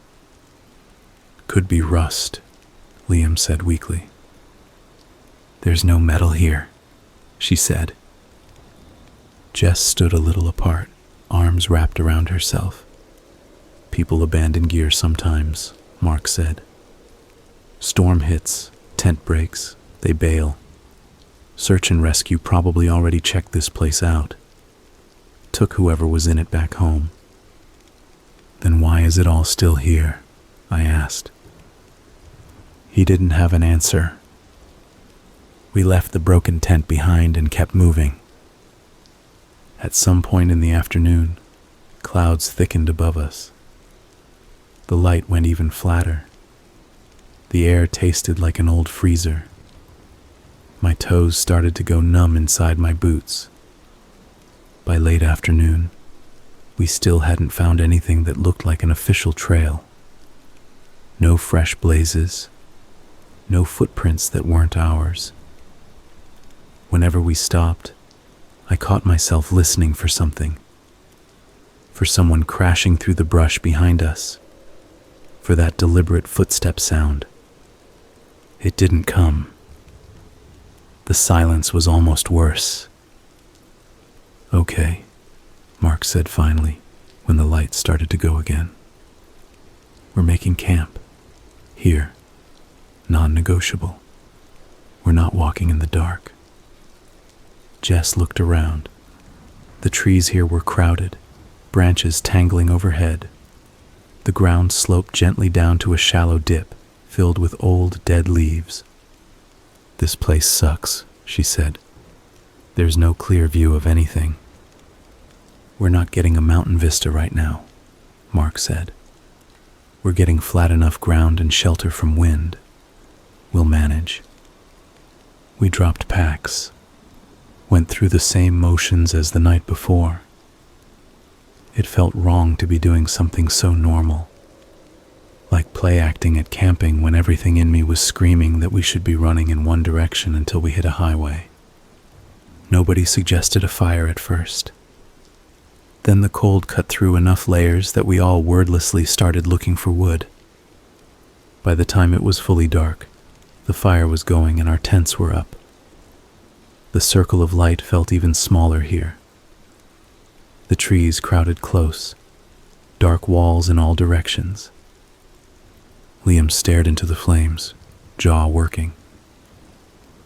Could be rust, Liam said weakly. There's no metal here, she said. Jess stood a little apart, arms wrapped around herself. People abandon gear sometimes, Mark said. Storm hits, tent breaks, they bail. Search and rescue probably already checked this place out. Took whoever was in it back home. Then why is it all still here? I asked. He didn't have an answer. We left the broken tent behind and kept moving. At some point in the afternoon, clouds thickened above us. The light went even flatter. The air tasted like an old freezer. My toes started to go numb inside my boots. By late afternoon, we still hadn't found anything that looked like an official trail. No fresh blazes, no footprints that weren't ours. Whenever we stopped, I caught myself listening for something. For someone crashing through the brush behind us. For that deliberate footstep sound. It didn't come. The silence was almost worse. Okay, Mark said finally, when the light started to go again. We're making camp. Here. Non-negotiable. We're not walking in the dark. Jess looked around. The trees here were crowded, branches tangling overhead. The ground sloped gently down to a shallow dip, filled with old, dead leaves. This place sucks, she said. There's no clear view of anything. We're not getting a mountain vista right now, Mark said. We're getting flat enough ground and shelter from wind. We'll manage. We dropped packs, went through the same motions as the night before. It felt wrong to be doing something so normal, like play acting at camping when everything in me was screaming that we should be running in one direction until we hit a highway. Nobody suggested a fire at first. Then the cold cut through enough layers that we all wordlessly started looking for wood. By the time it was fully dark, the fire was going and our tents were up. The circle of light felt even smaller here. The trees crowded close, dark walls in all directions. Liam stared into the flames, jaw working.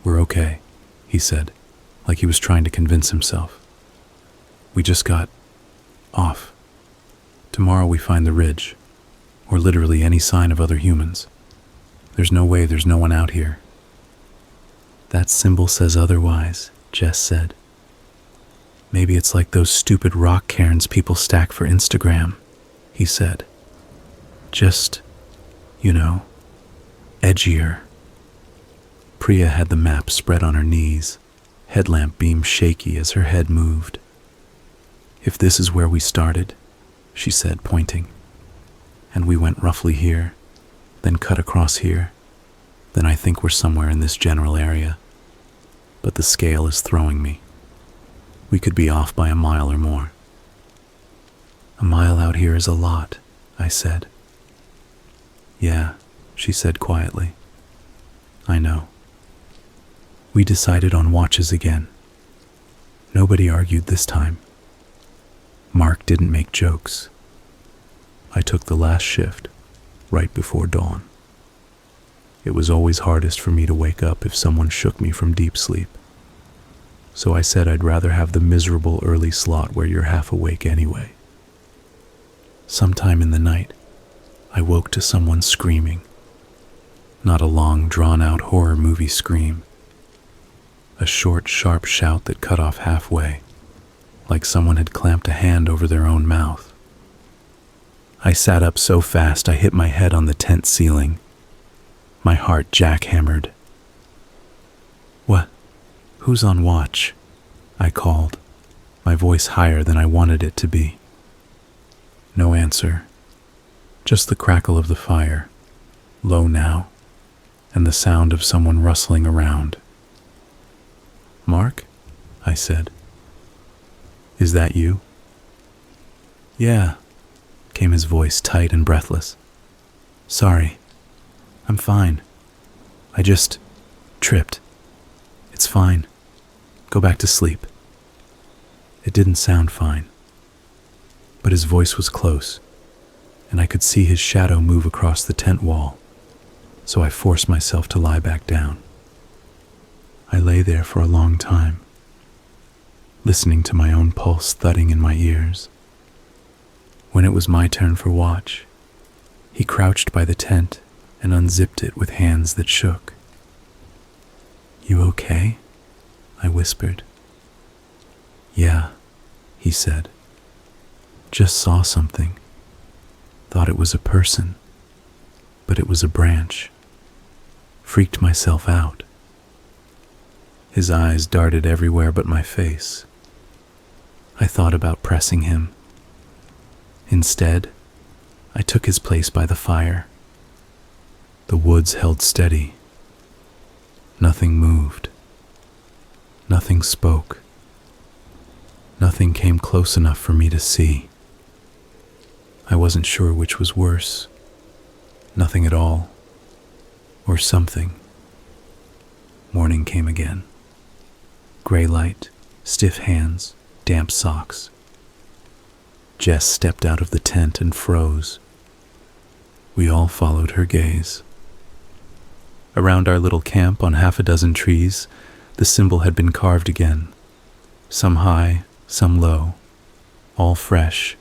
We're okay, he said, like he was trying to convince himself. We just got off. Tomorrow we find the ridge, or literally any sign of other humans. There's no way there's no one out here. That symbol says otherwise, Jess said. Maybe it's like those stupid rock cairns people stack for Instagram, he said. Just, edgier. Priya had the map spread on her knees, headlamp beam shaky as her head moved. If this is where we started, she said, pointing, and we went roughly here, then cut across here, then I think we're somewhere in this general area. But the scale is throwing me. We could be off by a mile or more. A mile out here is a lot, I said. Yeah, she said quietly. I know. We decided on watches again. Nobody argued this time. Mark didn't make jokes. I took the last shift, right before dawn. It was always hardest for me to wake up if someone shook me from deep sleep. So I said I'd rather have the miserable early slot where you're half awake anyway. Sometime in the night, I woke to someone screaming. Not a long, drawn-out horror movie scream. A short, sharp shout that cut off halfway, like someone had clamped a hand over their own mouth. I sat up so fast I hit my head on the tent ceiling. My heart jackhammered. What? Who's on watch? I called, my voice higher than I wanted it to be. No answer. Just the crackle of the fire, low now, and the sound of someone rustling around. Mark? I said. Is that you? Yeah, came his voice, tight and breathless. "Sorry. I'm fine. I just tripped. It's fine. Go back to sleep." It didn't sound fine, but his voice was close, and I could see his shadow move across the tent wall, so I forced myself to lie back down. I lay there for a long time, listening to my own pulse thudding in my ears. When it was my turn for watch, he crouched by the tent and unzipped it with hands that shook. "You okay?" I whispered. "Yeah," he said. "Just saw something. Thought it was a person, but it was a branch. Freaked myself out." His eyes darted everywhere but my face. I thought about pressing him. Instead, I took his place by the fire. The woods held steady. Nothing moved. Nothing spoke. Nothing came close enough for me to see. I wasn't sure which was worse. Nothing at all, or something. Morning came again. Gray light, stiff hands, damp socks. Jess stepped out of the tent and froze. We all followed her gaze. Around our little camp on half a dozen trees, the symbol had been carved again. Some high, some low, all fresh,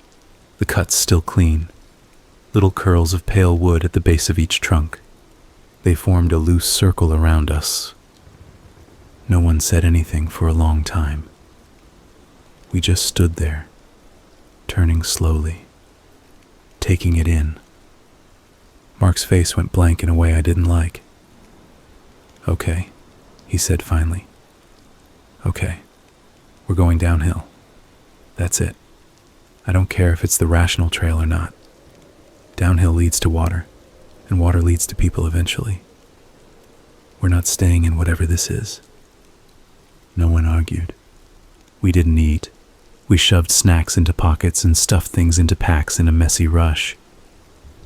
the cuts still clean, little curls of pale wood at the base of each trunk. They formed a loose circle around us. No one said anything for a long time. We just stood there, turning slowly, taking it in. Mark's face went blank in a way I didn't like. "Okay," he said finally. "Okay, we're going downhill. That's it. I don't care if it's the rational trail or not. Downhill leads to water, and water leads to people eventually. We're not staying in whatever this is." No one argued. We didn't eat. We shoved snacks into pockets and stuffed things into packs in a messy rush.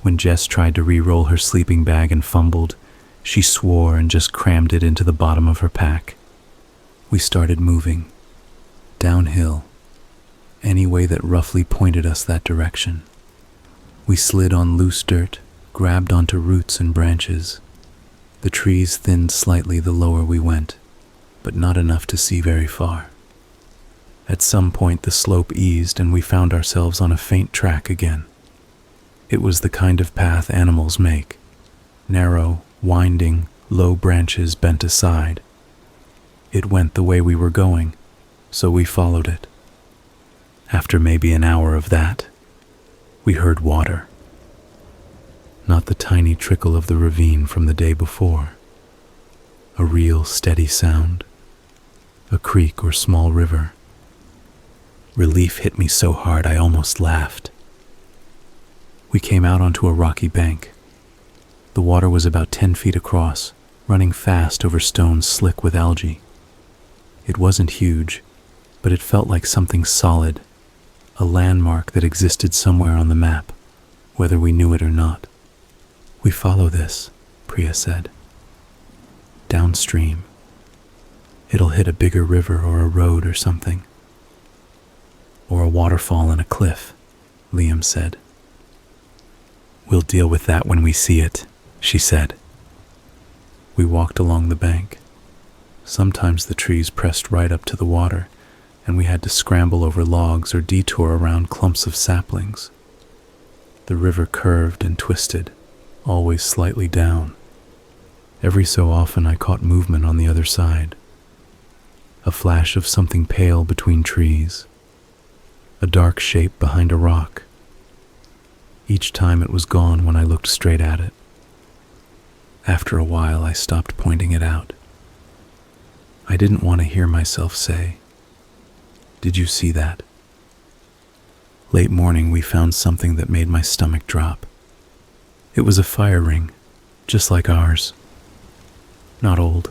When Jess tried to re-roll her sleeping bag and fumbled, she swore and just crammed it into the bottom of her pack. We started moving, downhill, any way that roughly pointed us that direction. We slid on loose dirt, grabbed onto roots and branches. The trees thinned slightly the lower we went, but not enough to see very far. At some point the slope eased and we found ourselves on a faint track again. It was the kind of path animals make, narrow, winding, low branches bent aside. It went the way we were going, so we followed it. After maybe an hour of that, we heard water. Not the tiny trickle of the ravine from the day before. A real steady sound. A creek or small river. Relief hit me so hard I almost laughed. We came out onto a rocky bank. The water was about 10 feet across, running fast over stones slick with algae. It wasn't huge, but it felt like something solid, a landmark that existed somewhere on the map, whether we knew it or not. "We follow this," Priya said. "Downstream. It'll hit a bigger river or a road or something. Or a waterfall and a cliff," Liam said. "We'll deal with that when we see it," she said. We walked along the bank. Sometimes the trees pressed right up to the water, and we had to scramble over logs or detour around clumps of saplings. The river curved and twisted, always slightly down. Every so often I caught movement on the other side. A flash of something pale between trees. A dark shape behind a rock. Each time it was gone when I looked straight at it. After a while, I stopped pointing it out. I didn't want to hear myself say, "Did you see that?" Late morning, we found something that made my stomach drop. It was a fire ring, just like ours. Not old.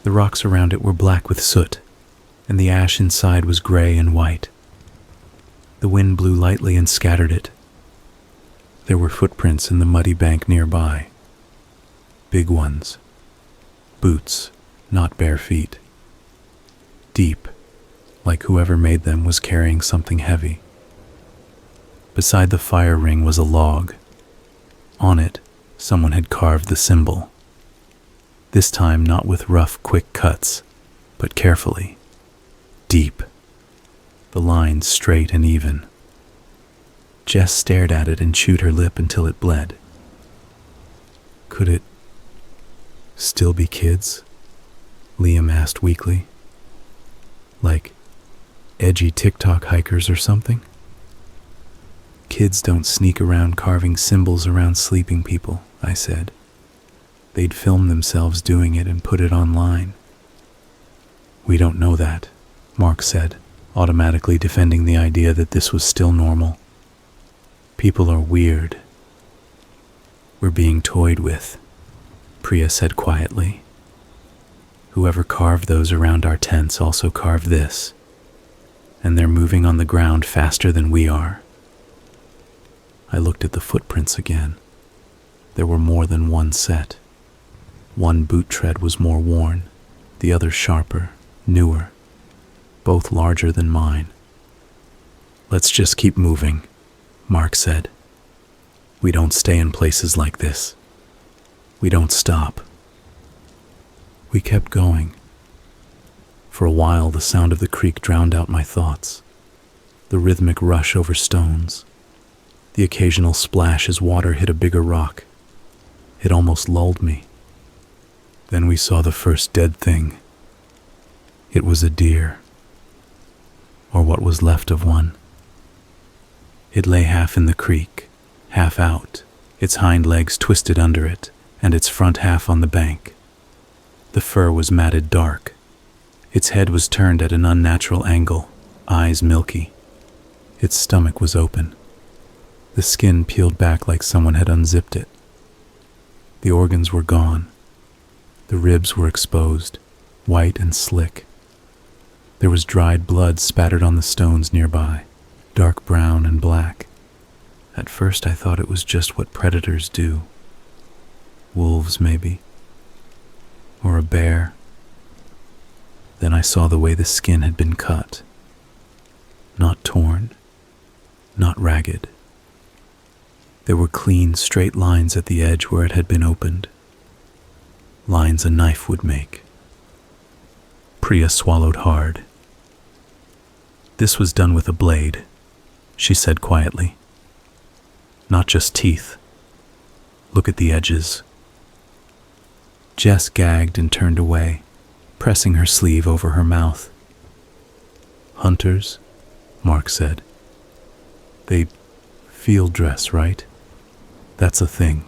The rocks around it were black with soot, and the ash inside was gray and white. The wind blew lightly and scattered it. There were footprints in the muddy bank nearby. Big ones. Boots, not bare feet. Deep, like whoever made them was carrying something heavy. Beside the fire ring was a log. On it, someone had carved the symbol. This time not with rough, quick cuts, but carefully. Deep. The lines straight and even. Jess stared at it and chewed her lip until it bled. Could it still be kids? Liam asked weakly. Like edgy TikTok hikers or something? Kids don't sneak around carving symbols around sleeping people, I said. They'd film themselves doing it and put it online. We don't know that, Mark said, automatically defending the idea that this was still normal. People are weird. We're being toyed with, Priya said quietly. Whoever carved those around our tents also carved this, and they're moving on the ground faster than we are. I looked at the footprints again. There were more than one set. One boot tread was more worn, the other sharper, newer, both larger than mine. Let's just keep moving, Mark said. We don't stay in places like this. We don't stop. We kept going. For a while, the sound of the creek drowned out my thoughts. The rhythmic rush over stones. The occasional splash as water hit a bigger rock. It almost lulled me. Then we saw the first dead thing. It was a deer. Or what was left of one. It lay half in the creek, half out, its hind legs twisted under it, and its front half on the bank. The fur was matted dark. Its head was turned at an unnatural angle, eyes milky. Its stomach was open. The skin peeled back like someone had unzipped it. The organs were gone. The ribs were exposed, white and slick. There was dried blood spattered on the stones nearby, dark brown and black. At first I thought it was just what predators do. Wolves, maybe. Or a bear. Then I saw the way the skin had been cut. Not torn, not ragged. There were clean, straight lines at the edge where it had been opened. Lines a knife would make. Priya swallowed hard. This was done with a blade, she said quietly. Not just teeth. Look at the edges. Jess gagged and turned away, pressing her sleeve over her mouth. Hunters, Mark said. They field dress, right? That's a thing.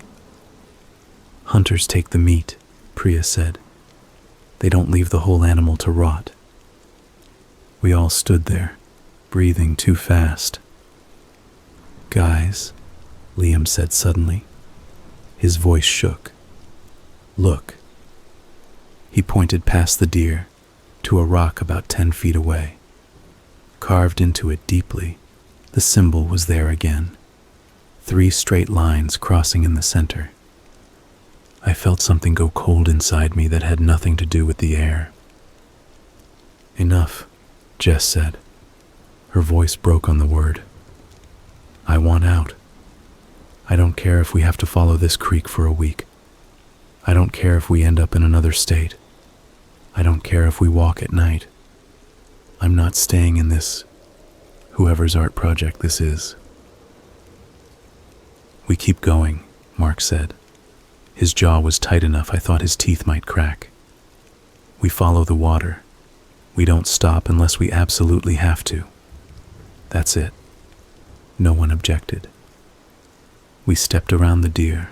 Hunters take the meat, Priya said. They don't leave the whole animal to rot. We all stood there, breathing too fast. Guys, Liam said suddenly. His voice shook. Look. He pointed past the deer to a rock about 10 feet away. Carved into it deeply, the symbol was there again. 3 straight lines crossing in the center. I felt something go cold inside me that had nothing to do with the air. Enough, Jess said. Her voice broke on the word. I want out. I don't care if we have to follow this creek for a week. I don't care if we end up in another state. I don't care if we walk at night. I'm not staying in this, whoever's art project this is. We keep going, Mark said. His jaw was tight enough I thought his teeth might crack. We follow the water. We don't stop unless we absolutely have to. That's it. No one objected. We stepped around the deer.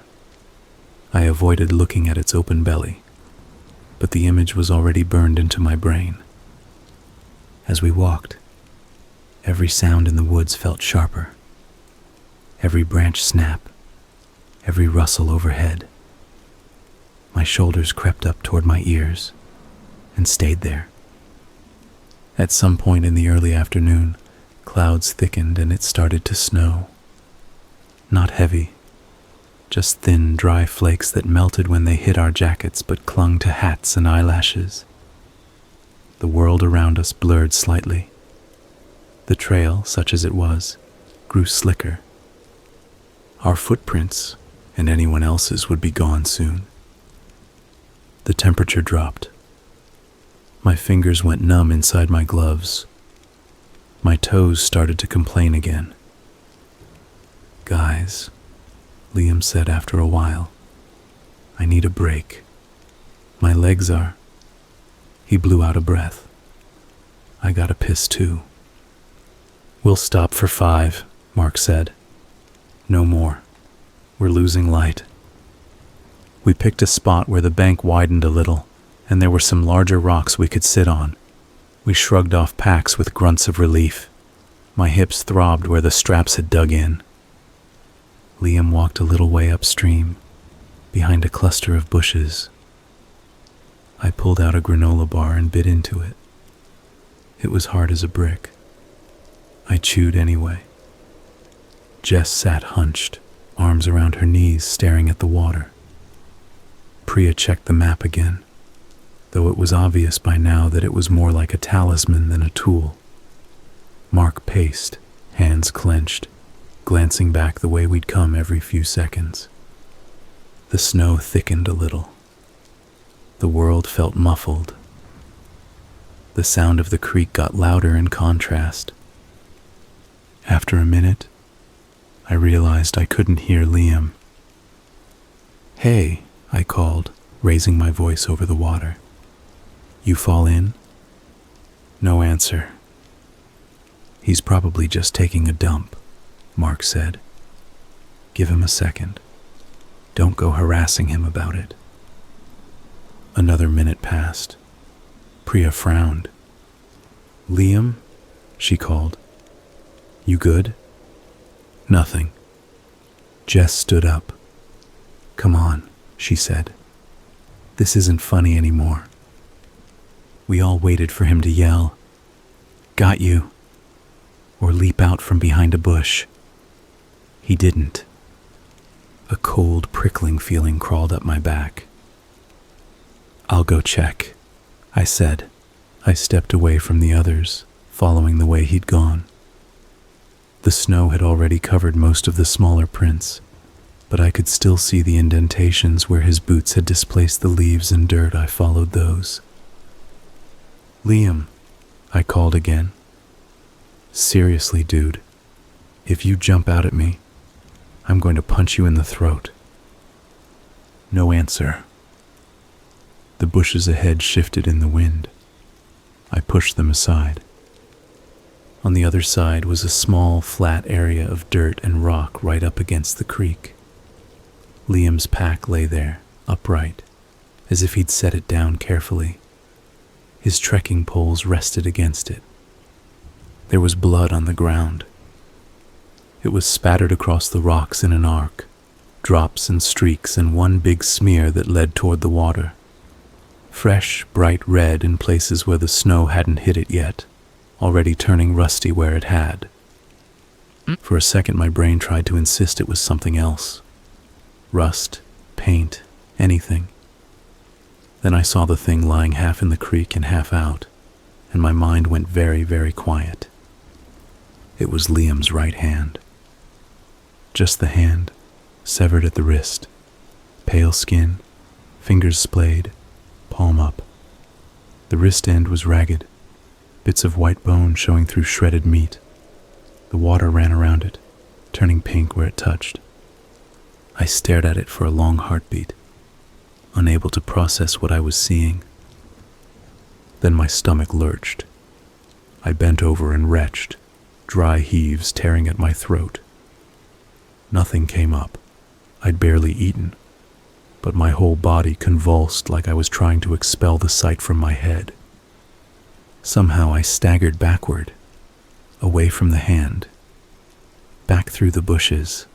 I avoided looking at its open belly, but the image was already burned into my brain. As we walked, every sound in the woods felt sharper. Every branch snap, every rustle overhead. My shoulders crept up toward my ears and stayed there. At some point in the early afternoon, Clouds thickened and it started to snow. Not heavy, just thin, dry flakes that melted when they hit our jackets but clung to hats and eyelashes. The world around us blurred slightly. The trail, such as it was, grew slicker. Our footprints, and anyone else's, would be gone soon. The temperature dropped. My fingers went numb inside my gloves. My toes started to complain again. "Guys," Liam said after a while, "I need a break. My legs are—" He blew out a breath. "I gotta piss too." "We'll stop for 5, Mark said. "No more. We're losing light." We picked a spot where the bank widened a little, and there were some larger rocks we could sit on. We shrugged off packs with grunts of relief. My hips throbbed where the straps had dug in. Liam walked a little way upstream, behind a cluster of bushes. I pulled out a granola bar and bit into it. It was hard as a brick. I chewed anyway. Jess sat hunched, arms around her knees, staring at the water. Priya checked the map again, though it was obvious by now that it was more like a talisman than a tool. Mark paced, hands clenched, glancing back the way we'd come every few seconds. The snow thickened a little. The world felt muffled. The sound of the creek got louder in contrast. After a minute, I realized I couldn't hear Liam. "Hey," I called, raising my voice over the water. "You fall in?" No answer. "He's probably just taking a dump," Mark said. "Give him a second. Don't go harassing him about it." Another minute passed. Priya frowned. "Liam?" she called. "You good?" "Nothing." Jess stood up. "Come on," she said. "This isn't funny anymore." We all waited for him to yell, "Got you," or leap out from behind a bush. He didn't. A cold, prickling feeling crawled up my back. "I'll go check," I said. I stepped away from the others, following the way he'd gone. The snow had already covered most of the smaller prints, but I could still see the indentations where his boots had displaced the leaves and dirt. I followed those. "Liam," I called again. "Seriously, dude, if you jump out at me, I'm going to punch you in the throat." No answer. The bushes ahead shifted in the wind. I pushed them aside. On the other side was a small, flat area of dirt and rock right up against the creek. Liam's pack lay there, upright, as if he'd set it down carefully. His trekking poles rested against it. There was blood on the ground. It was spattered across the rocks in an arc, drops and streaks and one big smear that led toward the water. Fresh, bright red in places where the snow hadn't hit it yet, already turning rusty where it had. For a second my brain tried to insist it was something else. Rust, paint, anything. Then I saw the thing lying half in the creek and half out, and my mind went very, very quiet. It was Liam's right hand. Just the hand, severed at the wrist. Pale skin, fingers splayed, palm up. The wrist end was ragged, bits of white bone showing through shredded meat. The water ran around it, turning pink where it touched. I stared at it for a long heartbeat, unable to process what I was seeing. Then my stomach lurched. I bent over and retched, dry heaves tearing at my throat. Nothing came up. I'd barely eaten, but my whole body convulsed like I was trying to expel the sight from my head. Somehow I staggered backward, away from the hand, back through the bushes.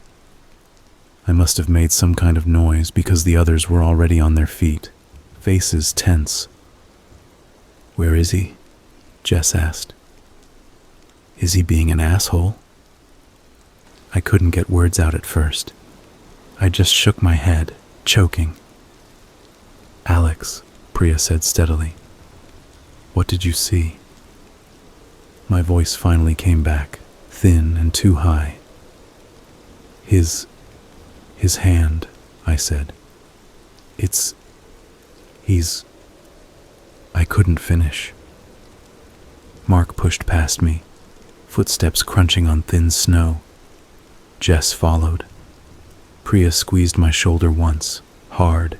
I must have made some kind of noise because the others were already on their feet, faces tense. "Where is he?" Jess asked. Is he being an asshole? I couldn't get words out at first. I just shook my head, choking. Alex, Priya said steadily. What did you see? My voice finally came back, thin and too high. His hand, I said. I couldn't finish. Mark pushed past me, footsteps crunching on thin snow. Jess followed. Priya squeezed my shoulder once, hard,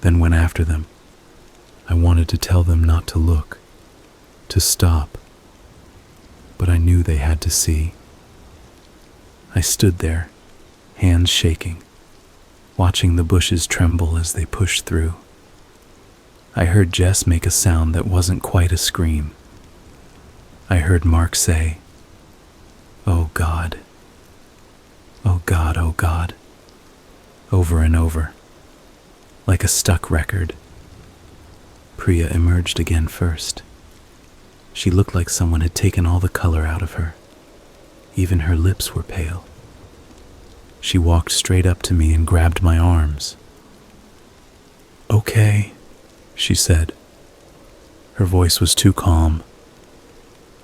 then went after them. I wanted to tell them not to look, to stop, but I knew they had to see. I stood there, hands shaking, watching the bushes tremble as they pushed through. I heard Jess make a sound that wasn't quite a scream. I heard Mark say, "Oh God. Oh God, oh God," over and over, like a stuck record. Priya emerged again first. She looked like someone had taken all the color out of her. Even her lips were pale. She walked straight up to me and grabbed my arms. "Okay," she said. Her voice was too calm.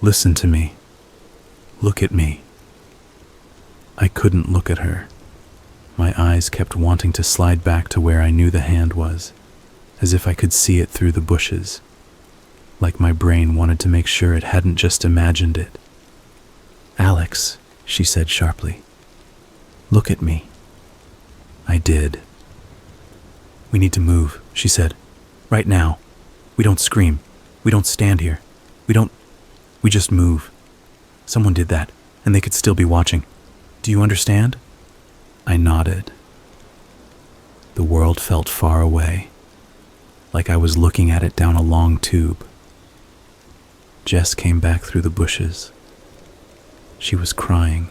"Listen to me. Look at me." I couldn't look at her. My eyes kept wanting to slide back to where I knew the hand was, as if I could see it through the bushes, like my brain wanted to make sure it hadn't just imagined it. "Alex," she said sharply, "look at me." I did. "We need to move," she said. "Right now. We don't scream. We don't stand here. We just move. Someone did that, and they could still be watching. Do you understand?" I nodded. The world felt far away, like I was looking at it down a long tube. Jess came back through the bushes. She was crying,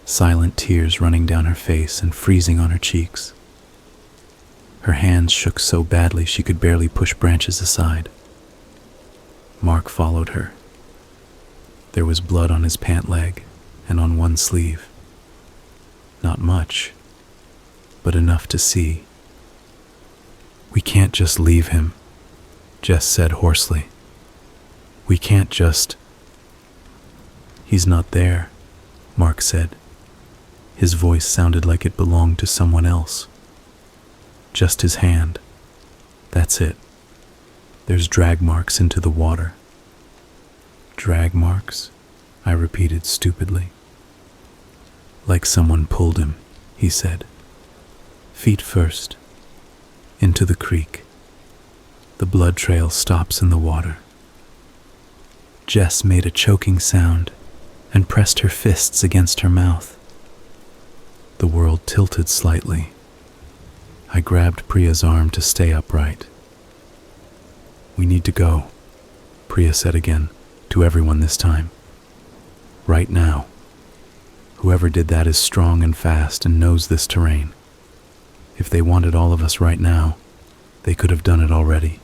silent tears running down her face and freezing on her cheeks. Her hands shook so badly she could barely push branches aside. Mark followed her. There was blood on his pant leg and on one sleeve. Not much, but enough to see. "We can't just leave him," Jess said hoarsely. "We can't just—" "He's not there," Mark said. His voice sounded like it belonged to someone else. "Just his hand. That's it. There's drag marks into the water." "Drag marks?" I repeated stupidly. "Like someone pulled him," he said. "Feet first. Into the creek. The blood trail stops in the water." Jess made a choking sound and pressed her fists against her mouth. The world tilted slightly. I grabbed Priya's arm to stay upright. "We need to go," Priya said again, to everyone this time. "Right now. Whoever did that is strong and fast and knows this terrain. If they wanted all of us right now, they could have done it already.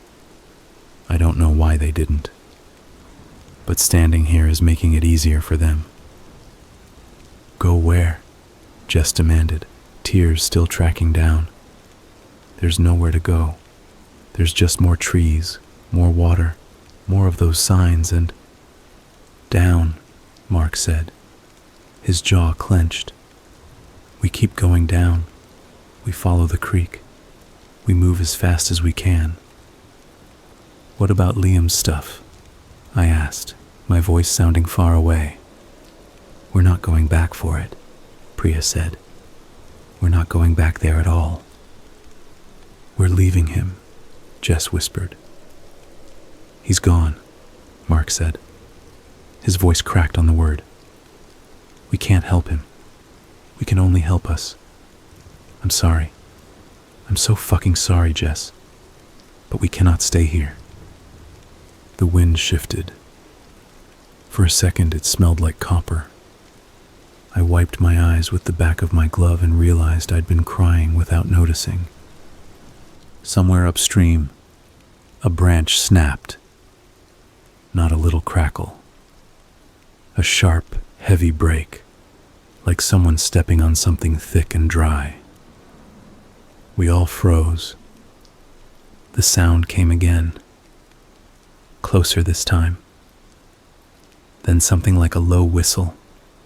I don't know why they didn't. But standing here is making it easier for them." "Go where?" Jess demanded, tears still tracking down. "There's nowhere to go. There's just more trees, more water, more of those signs and—" "Down," Mark said. His jaw clenched. "We keep going down. We follow the creek. We move as fast as we can." "What about Liam's stuff?" I asked, my voice sounding far away. "We're not going back for it," Priya said. "We're not going back there at all." "We're leaving him," Jess whispered. "He's gone," Mark said. His voice cracked on the word. "We can't help him. We can only help us. I'm sorry. I'm so fucking sorry, Jess. But we cannot stay here." The wind shifted. For a second, it smelled like copper. I wiped my eyes with the back of my glove and realized I'd been crying without noticing. Somewhere upstream, a branch snapped. Not a little crackle. A sharp, heavy break, like someone stepping on something thick and dry. We all froze. The sound came again, closer this time. Then something like a low whistle,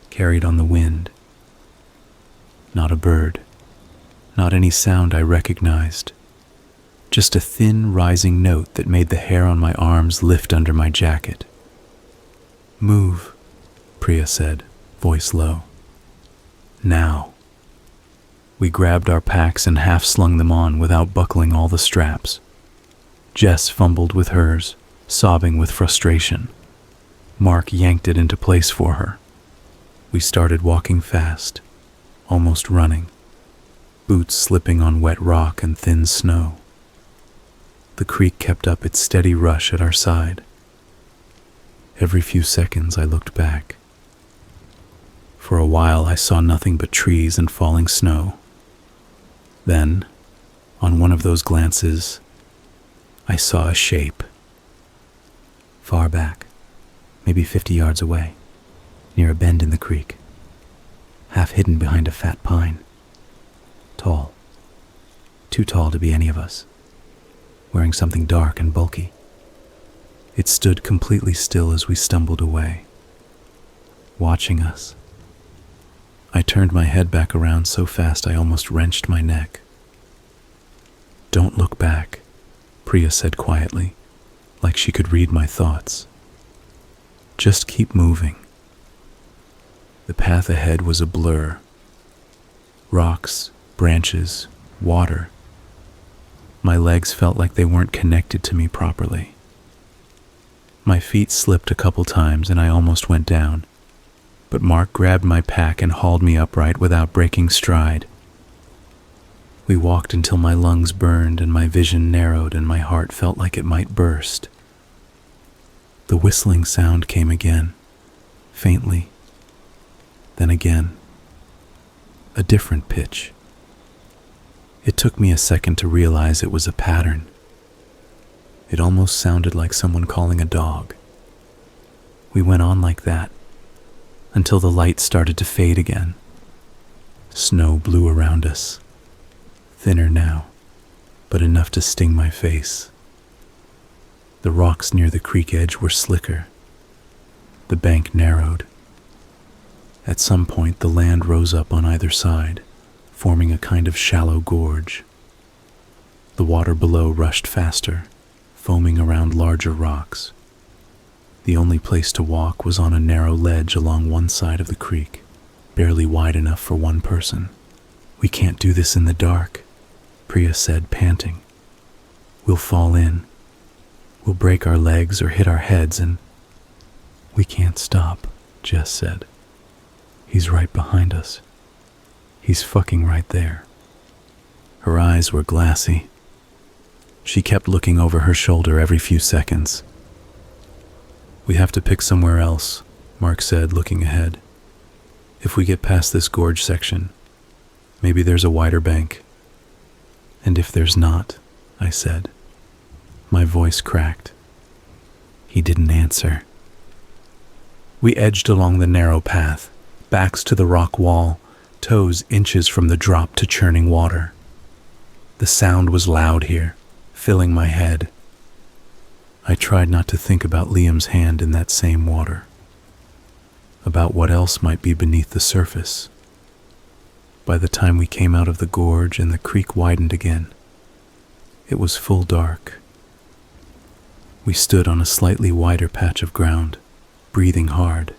carried on the wind. Not a bird, not any sound I recognized. Just a thin, rising note that made the hair on my arms lift under my jacket. "Move," Priya said, voice low. "Now." We grabbed our packs and half-slung them on without buckling all the straps. Jess fumbled with hers, sobbing with frustration. Mark yanked it into place for her. We started walking fast, almost running, boots slipping on wet rock and thin snow. The creek kept up its steady rush at our side. Every few seconds I looked back. For a while I saw nothing but trees and falling snow. Then, on one of those glances, I saw a shape. Far back, maybe 50 yards away, near a bend in the creek, half hidden behind a fat pine. Tall, too tall to be any of us, wearing something dark and bulky. It stood completely still as we stumbled away, watching us. I turned my head back around so fast I almost wrenched my neck. "Don't look back," Priya said quietly, like she could read my thoughts. "Just keep moving." The path ahead was a blur. Rocks, branches, water. My legs felt like they weren't connected to me properly. My feet slipped a couple times and I almost went down, but Mark grabbed my pack and hauled me upright without breaking stride. We walked until my lungs burned and my vision narrowed and my heart felt like it might burst. The whistling sound came again, faintly, then again, a different pitch. It took me a second to realize it was a pattern. It almost sounded like someone calling a dog. We went on like that, until the light started to fade again. Snow blew around us, thinner now, but enough to sting my face. The rocks near the creek edge were slicker. The bank narrowed. At some point, the land rose up on either side, forming a kind of shallow gorge. The water below rushed faster, foaming around larger rocks. The only place to walk was on a narrow ledge along one side of the creek, barely wide enough for one person. "We can't do this in the dark," Priya said, panting. "We'll fall in. We'll break our legs or hit our heads and—" "We can't stop," Jess said. "He's right behind us. He's fucking right there." Her eyes were glassy. She kept looking over her shoulder every few seconds. "We have to pick somewhere else," Mark said, looking ahead. "If we get past this gorge section, maybe there's a wider bank." "And if there's not," I said. My voice cracked. He didn't answer. We edged along the narrow path, backs to the rock wall, toes inches from the drop to churning water. The sound was loud here, filling my head. I tried not to think about Liam's hand in that same water, about what else might be beneath the surface. By the time we came out of the gorge and the creek widened again, it was full dark. We stood on a slightly wider patch of ground, breathing hard.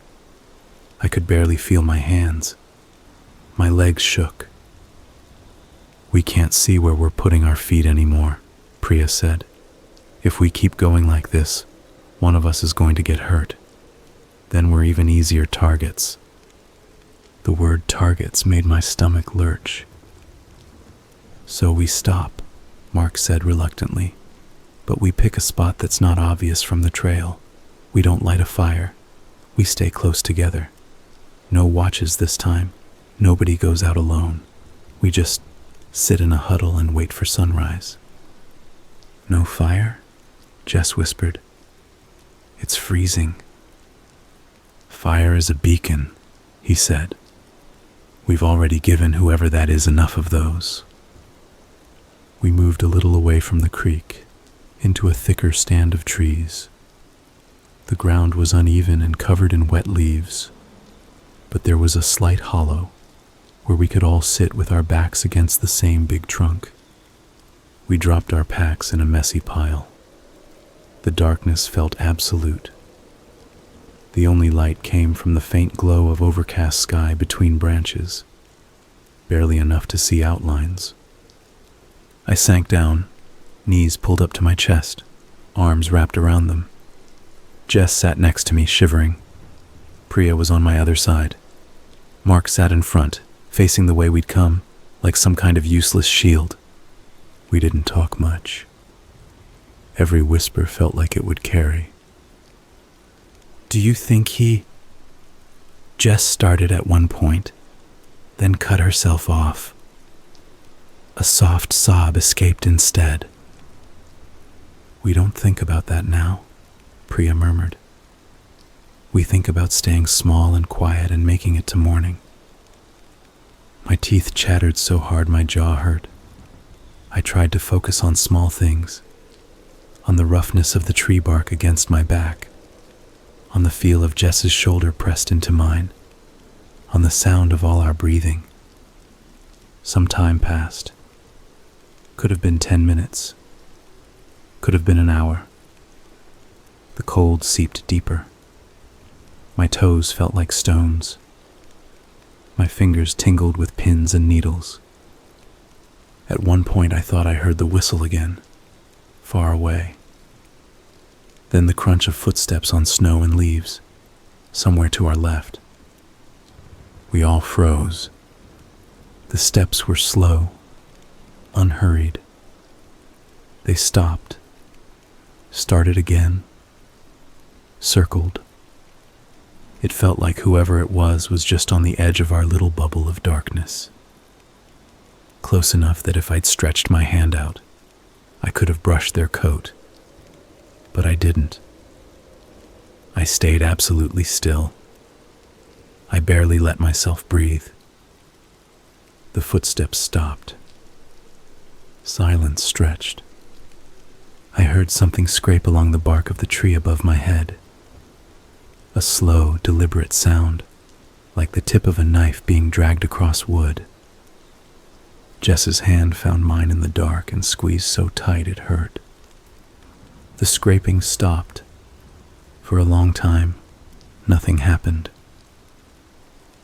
I could barely feel my hands. My legs shook. "We can't see where we're putting our feet anymore," Priya said. "If we keep going like this, one of us is going to get hurt. Then we're even easier targets." The word targets made my stomach lurch. "So we stop," Mark said reluctantly. "But we pick a spot that's not obvious from the trail. We don't light a fire. We stay close together. No watches this time. Nobody goes out alone. We just sit in a huddle and wait for sunrise." "No fire?" Jess whispered. "It's freezing." Fire is a beacon, he said. We've already given whoever that is enough of those. We moved a little away from the creek, into a thicker stand of trees. The ground was uneven and covered in wet leaves, but there was a slight hollow where we could all sit with our backs against the same big trunk. We dropped our packs in a messy pile. The darkness felt absolute. The only light came from the faint glow of overcast sky between branches, barely enough to see outlines. I sank down, knees pulled up to my chest, arms wrapped around them. Jess sat next to me, shivering. Priya was on my other side. Mark sat in front, facing the way we'd come, like some kind of useless shield. We didn't talk much. Every whisper felt like it would carry. Do you think he... Jess started at one point, then cut herself off. A soft sob escaped instead. We don't think about that now, Priya murmured. We think about staying small and quiet and making it to morning. My teeth chattered so hard my jaw hurt. I tried to focus on small things, on the roughness of the tree bark against my back, on the feel of Jess's shoulder pressed into mine, on the sound of all our breathing. Some time passed. Could have been 10 minutes. Could have been an hour. The cold seeped deeper. My toes felt like stones. My fingers tingled with pins and needles. At one point I thought I heard the whistle again, far away. Then the crunch of footsteps on snow and leaves, somewhere to our left. We all froze. The steps were slow, unhurried. They stopped, started again, circled. It felt like whoever it was just on the edge of our little bubble of darkness. Close enough that if I'd stretched my hand out, I could have brushed their coat. But I didn't. I stayed absolutely still. I barely let myself breathe. The footsteps stopped. Silence stretched. I heard something scrape along the bark of the tree above my head. A slow, deliberate sound, like the tip of a knife being dragged across wood. Jess's hand found mine in the dark and squeezed so tight it hurt. The scraping stopped. For a long time, nothing happened.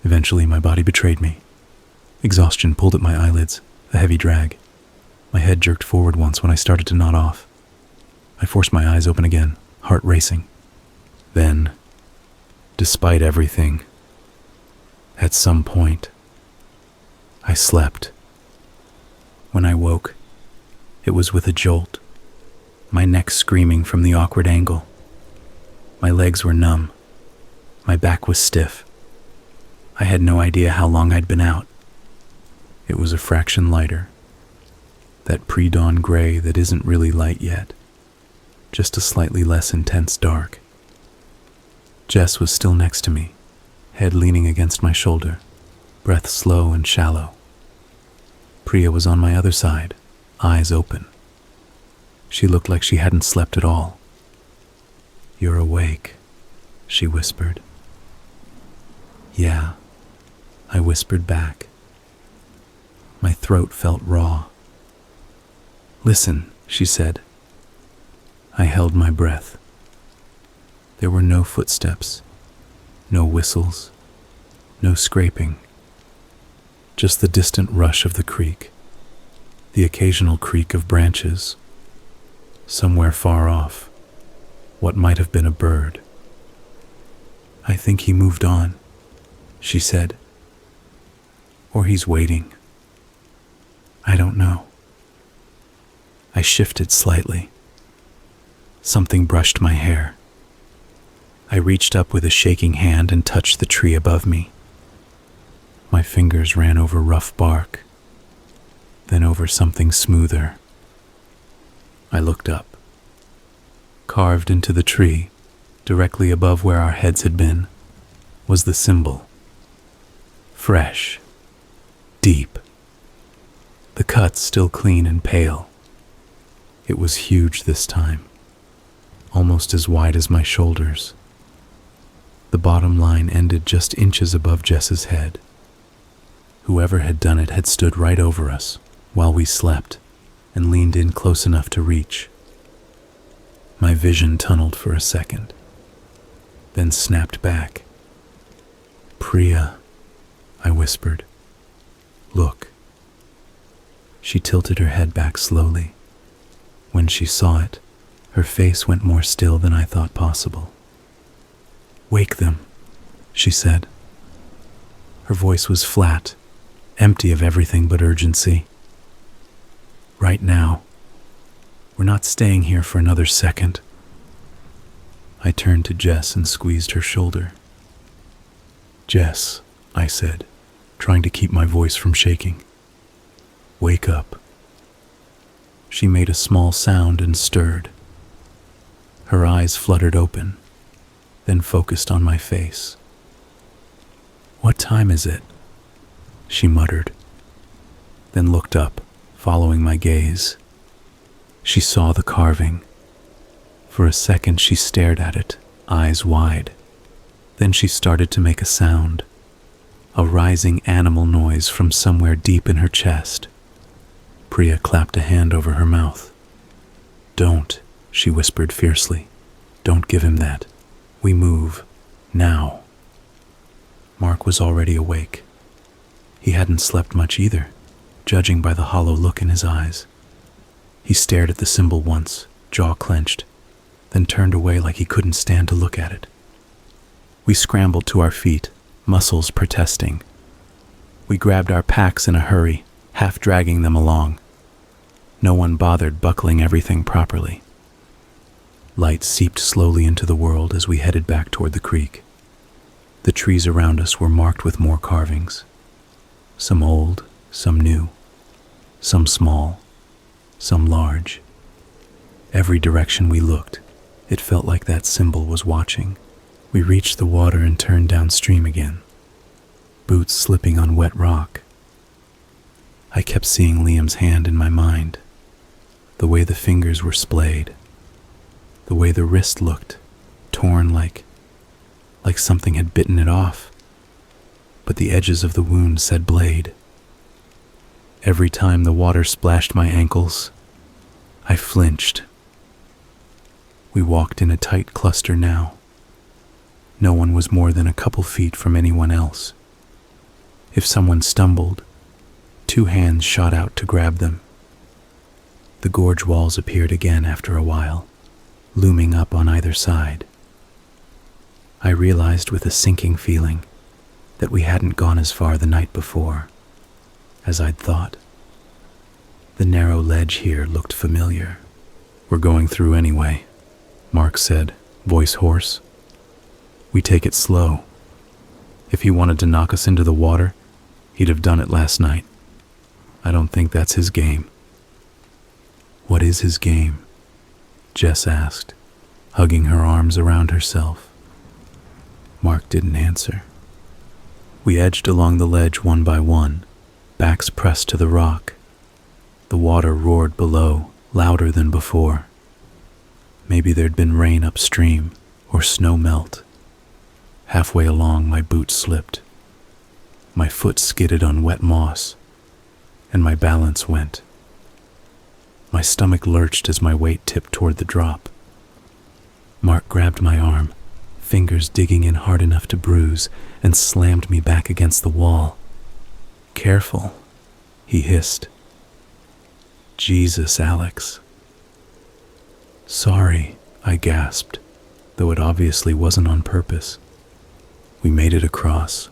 Eventually, my body betrayed me. Exhaustion pulled at my eyelids, a heavy drag. My head jerked forward once when I started to nod off. I forced my eyes open again, heart racing. Then, despite everything, at some point, I slept. When I woke, it was with a jolt, my neck screaming from the awkward angle. My legs were numb. My back was stiff. I had no idea how long I'd been out. It was a fraction lighter. That pre-dawn gray that isn't really light yet. Just a slightly less intense dark. Jess was still next to me, head leaning against my shoulder, breath slow and shallow. Priya was on my other side, eyes open. She looked like she hadn't slept at all. "You're awake," she whispered. "Yeah," I whispered back. My throat felt raw. "Listen," she said. I held my breath. There were no footsteps, no whistles, no scraping. Just the distant rush of the creek, the occasional creak of branches. Somewhere far off, what might have been a bird. "I think he moved on," she said. "Or he's waiting. I don't know." I shifted slightly. Something brushed my hair. I reached up with a shaking hand and touched the tree above me. My fingers ran over rough bark, then over something smoother. I looked up. Carved into the tree, directly above where our heads had been, was the symbol. Fresh, deep, the cut still clean and pale. It was huge this time, almost as wide as my shoulders. The bottom line ended just inches above Jess's head. Whoever had done it had stood right over us while we slept and leaned in close enough to reach. My vision tunneled for a second, then snapped back. "Priya," I whispered. "Look." She tilted her head back slowly. When she saw it, her face went more still than I thought possible. "Wake them," she said. Her voice was flat, empty of everything but urgency. "Right now. We're not staying here for another second." I turned to Jess and squeezed her shoulder. "Jess," I said, trying to keep my voice from shaking. "Wake up." She made a small sound and stirred. Her eyes fluttered open, then focused on my face. "What time is it?" she muttered, then looked up, following my gaze. She saw the carving. For a second she stared at it, eyes wide. Then she started to make a sound, a rising animal noise from somewhere deep in her chest. Priya clapped a hand over her mouth. "Don't," she whispered fiercely. "Don't give him that. We move. Now." Mark was already awake. He hadn't slept much either, judging by the hollow look in his eyes. He stared at the symbol once, jaw clenched, then turned away like he couldn't stand to look at it. We scrambled to our feet, muscles protesting. We grabbed our packs in a hurry, half dragging them along. No one bothered buckling everything properly. Light seeped slowly into the world as we headed back toward the creek. The trees around us were marked with more carvings. Some old, some new, some small, some large. Every direction we looked, it felt like that symbol was watching. We reached the water and turned downstream again, boots slipping on wet rock. I kept seeing Liam's hand in my mind, the way the fingers were splayed, the way the wrist looked, torn like something had bitten it off, but the edges of the wound said blade. Every time the water splashed my ankles, I flinched. We walked in a tight cluster now. No one was more than a couple feet from anyone else. If someone stumbled, 2 hands shot out to grab them. The gorge walls appeared again after a while, looming up on either side. I realized with a sinking feeling that we hadn't gone as far the night before as I'd thought. The narrow ledge here looked familiar. "We're going through anyway," Mark said, voice hoarse. "We take it slow. If he wanted to knock us into the water, he'd have done it last night. I don't think that's his game." "What is his game?" Jess asked, hugging her arms around herself. Mark didn't answer. We edged along the ledge one by one, backs pressed to the rock. The water roared below, louder than before. Maybe there'd been rain upstream, or snow melt. Halfway along, my boot slipped. My foot skidded on wet moss, and my balance went. My stomach lurched as my weight tipped toward the drop. Mark grabbed my arm, fingers digging in hard enough to bruise, and slammed me back against the wall. "Careful," he hissed. "Jesus, Alex." "Sorry," I gasped, though it obviously wasn't on purpose. We made it across,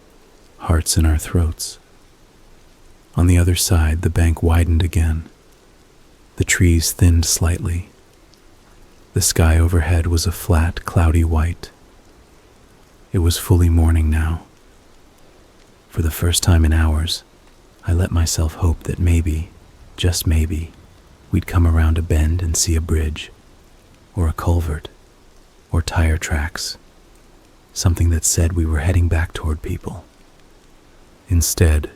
hearts in our throats. On the other side, the bank widened again. The trees thinned slightly. The sky overhead was a flat, cloudy white. It was fully morning now. For the first time in hours, I let myself hope that maybe, just maybe, we'd come around a bend and see a bridge, or a culvert, or tire tracks. something that said we were heading back toward people. Instead,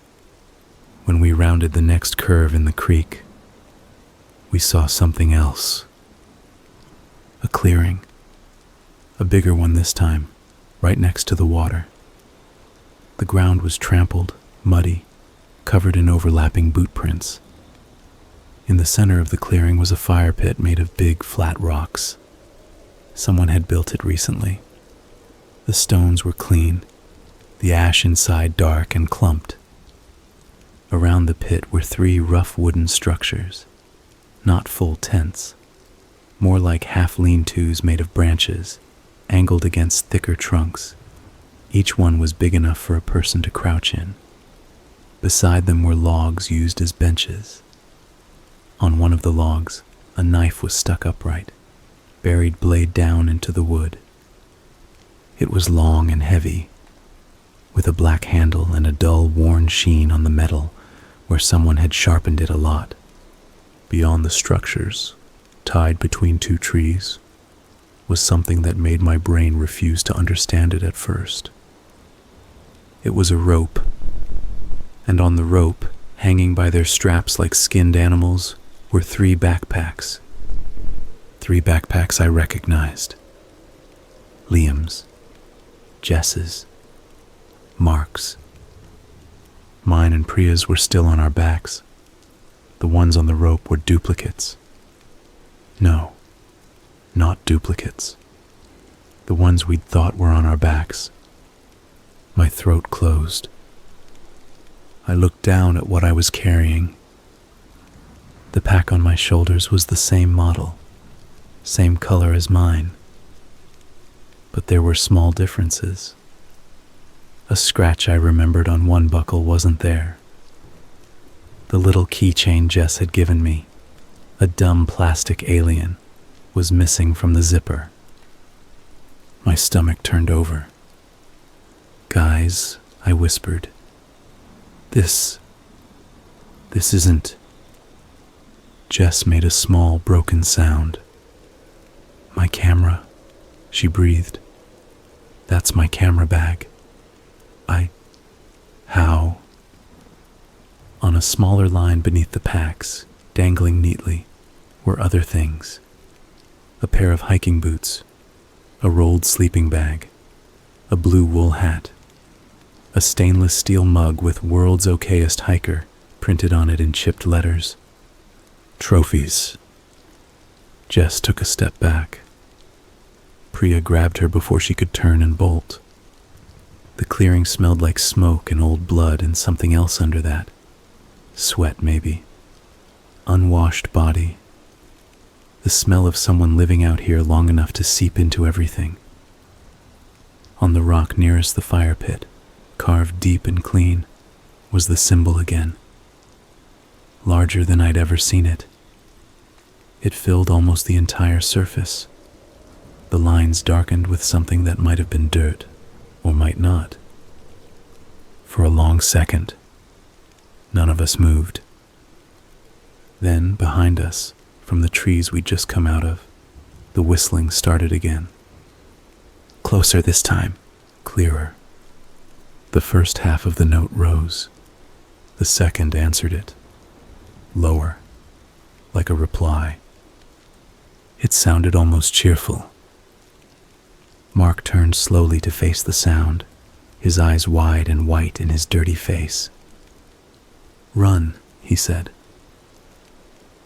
when we rounded the next curve in the creek, we saw something else. A clearing. A bigger one this time, right next to the water. The ground was trampled, muddy, covered in overlapping boot prints. In the center of the clearing was a fire pit made of big, flat rocks. Someone had built it recently. The stones were clean, the ash inside dark and clumped. Around the pit were 3 rough wooden structures, not full tents, more like half lean-tos made of branches, angled against thicker trunks. Each one was big enough for a person to crouch in. Beside them were logs used as benches. On one of the logs, a knife was stuck upright, buried blade down into the wood. It was long and heavy, with a black handle and a dull, worn sheen on the metal where someone had sharpened it a lot. Beyond the structures, tied between 2 trees, was something that made my brain refuse to understand it at first. It was a rope, and on the rope, hanging by their straps like skinned animals, were 3 backpacks. 3 backpacks I recognized. Liam's, Jess's, Mark's. Mine and Priya's were still on our backs. The ones on the rope were duplicates. No, not duplicates. The ones we'd thought were on our backs. My throat closed. I looked down at what I was carrying. The pack on my shoulders was the same model, same color as mine. But there were small differences. A scratch I remembered on one buckle wasn't there. The little keychain Jess had given me, a dumb plastic alien, was missing from the zipper. My stomach turned over. "Guys," I whispered. This isn't..." Jess made a small, broken sound. "My camera," she breathed. "That's my camera bag. How?" On a smaller line beneath the packs, dangling neatly, were other things. A pair of hiking boots, a rolled sleeping bag, a blue wool hat, a stainless steel mug with "World's Okayest Hiker" printed on it in chipped letters. Trophies. Jess took a step back. Priya grabbed her before she could turn and bolt. The clearing smelled like smoke and old blood and something else under that. Sweat, maybe. Unwashed body. The smell of someone living out here long enough to seep into everything. On the rock nearest the fire pit, carved deep and clean, was the symbol again. Larger than I'd ever seen it. It filled almost the entire surface. The lines darkened with something that might have been dirt, or might not. For a long second, none of us moved. Then, behind us, from the trees we'd just come out of, the whistling started again. Closer this time, clearer. The first half of the note rose. The second answered it. Lower, like a reply. It sounded almost cheerful. Mark turned slowly to face the sound, his eyes wide and white in his dirty face. "Run," he said.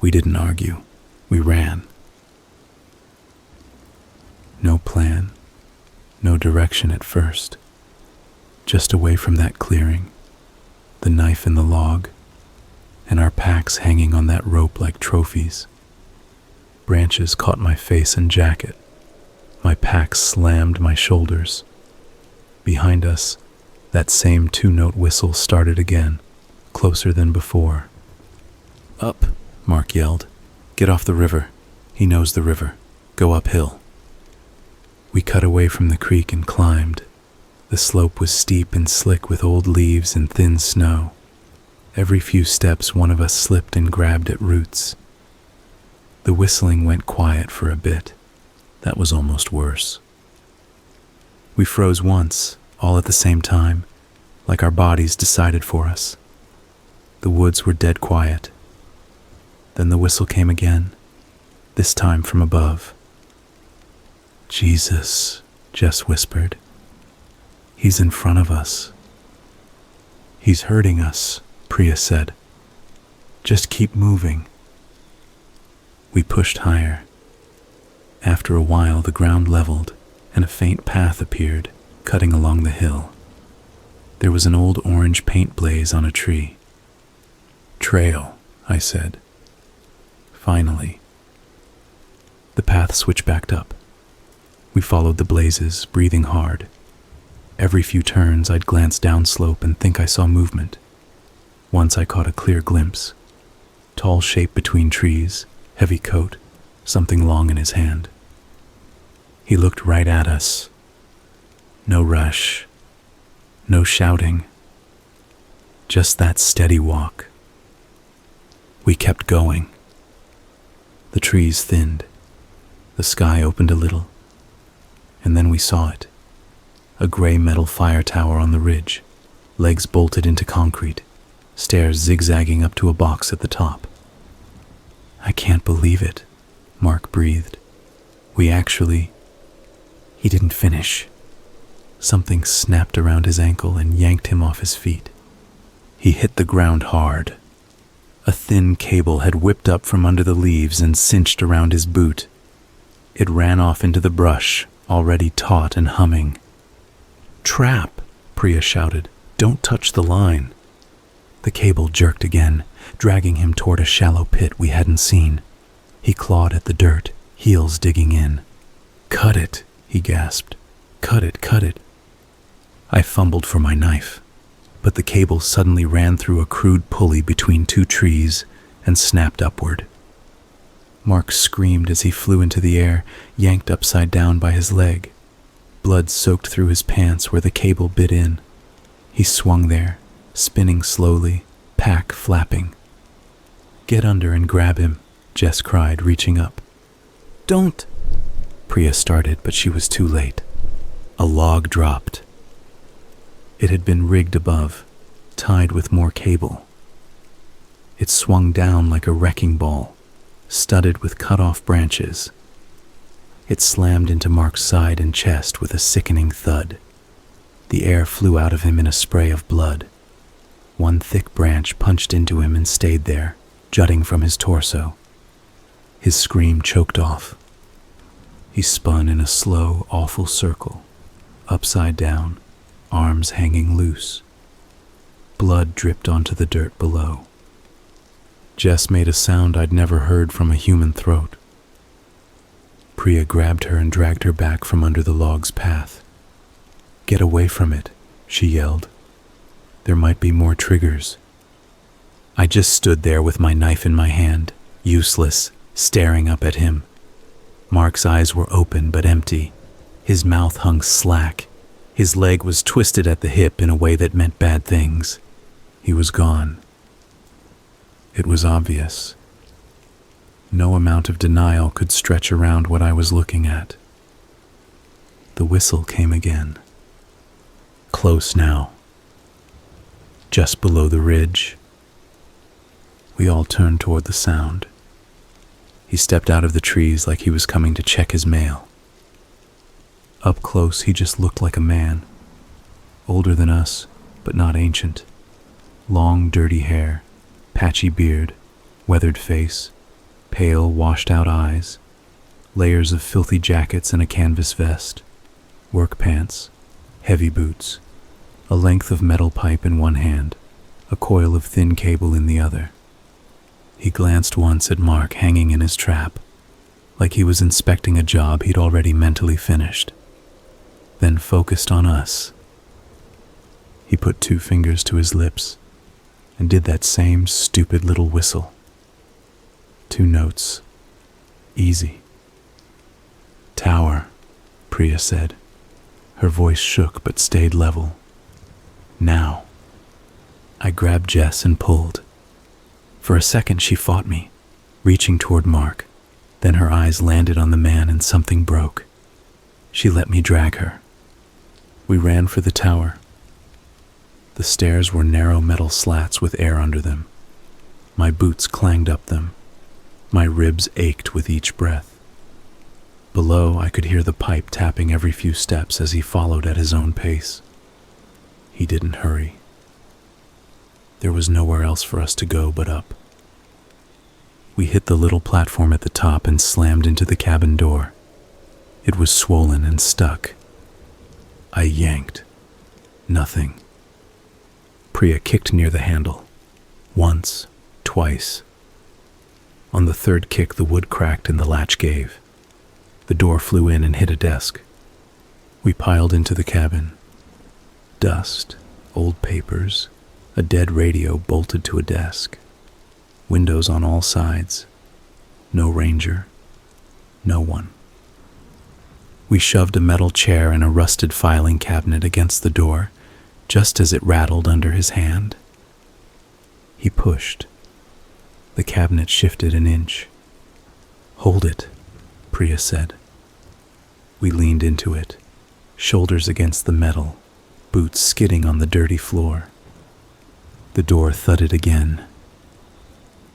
We didn't argue. We ran. No plan, no direction at first. Just away from that clearing, the knife in the log, and our packs hanging on that rope like trophies. Branches caught my face and jacket. My pack slammed my shoulders. Behind us, that same 2-note whistle started again, closer than before. "Up," Mark yelled. "Get off the river. He knows the river. Go uphill." We cut away from the creek and climbed. The slope was steep and slick with old leaves and thin snow. Every few steps one of us slipped and grabbed at roots. The whistling went quiet for a bit. That was almost worse. We froze once, all at the same time, like our bodies decided for us. The woods were dead quiet. Then the whistle came again, this time from above. "Jesus," Jess whispered. "He's in front of us." "He's hurting us," Priya said. "Just keep moving." We pushed higher. After a while, the ground leveled, and a faint path appeared, cutting along the hill. There was an old orange paint blaze on a tree. "Trail," I said. Finally. The path switched back up. We followed the blazes, breathing hard. Every few turns, I'd glance downslope and think I saw movement. Once I caught a clear glimpse. Tall shape between trees, heavy coat, something long in his hand. He looked right at us. No rush, no shouting, just that steady walk. We kept going. The trees thinned. The sky opened a little. And then we saw it. A gray metal fire tower on the ridge, legs bolted into concrete, stairs zigzagging up to a box at the top. "I can't believe it," Mark breathed. He didn't finish. Something snapped around his ankle and yanked him off his feet. He hit the ground hard. A thin cable had whipped up from under the leaves and cinched around his boot. It ran off into the brush, already taut and humming. "Trap!" Priya shouted. "Don't touch the line." The cable jerked again, dragging him toward a shallow pit we hadn't seen. He clawed at the dirt, heels digging in. "Cut it," he gasped. "Cut it, cut it." I fumbled for my knife, but the cable suddenly ran through a crude pulley between two trees and snapped upward. Mark screamed as he flew into the air, yanked upside down by his leg. Blood soaked through his pants where the cable bit in. He swung there, spinning slowly, pack flapping. "Get under and grab him," Jess cried, reaching up. "Don't!" Priya started, but she was too late. A log dropped. It had been rigged above, tied with more cable. It swung down like a wrecking ball, studded with cut-off branches. It slammed into Mark's side and chest with a sickening thud. The air flew out of him in a spray of blood. One thick branch punched into him and stayed there, jutting from his torso. His scream choked off. He spun in a slow, awful circle, upside down, arms hanging loose. Blood dripped onto the dirt below. Jess made a sound I'd never heard from a human throat. Priya grabbed her and dragged her back from under the log's path. "Get away from it," she yelled. "There might be more triggers." I just stood there with my knife in my hand, useless, staring up at him. Mark's eyes were open but empty. His mouth hung slack. His leg was twisted at the hip in a way that meant bad things. He was gone. It was obvious. No amount of denial could stretch around what I was looking at. The whistle came again. Close now. Just below the ridge. We all turned toward the sound. He stepped out of the trees like he was coming to check his mail. Up close, he just looked like a man. Older than us, but not ancient. Long, dirty hair, patchy beard, weathered face, pale, washed-out eyes, layers of filthy jackets and a canvas vest, work pants, heavy boots, a length of metal pipe in one hand, a coil of thin cable in the other. He glanced once at Mark hanging in his trap, like he was inspecting a job he'd already mentally finished, then focused on us. He put 2 fingers to his lips and did that same stupid little whistle. 2 notes. Easy. "Tower," Priya said. Her voice shook but stayed level. "Now." I grabbed Jess and pulled. For a second she fought me, reaching toward Mark. Then her eyes landed on the man and something broke. She let me drag her. We ran for the tower. The stairs were narrow metal slats with air under them. My boots clanged up them. My ribs ached with each breath. Below, I could hear the pipe tapping every few steps as he followed at his own pace. He didn't hurry. There was nowhere else for us to go but up. We hit the little platform at the top and slammed into the cabin door. It was swollen and stuck. I yanked. Nothing. Priya kicked near the handle. Once, twice. On the third kick, the wood cracked and the latch gave. The door flew in and hit a desk. We piled into the cabin. Dust, old papers, a dead radio bolted to a desk. Windows on all sides. No ranger. No one. We shoved a metal chair and a rusted filing cabinet against the door, just as it rattled under his hand. He pushed. The cabinet shifted an inch. "Hold it," Priya said. We leaned into it, shoulders against the metal, boots skidding on the dirty floor. The door thudded again.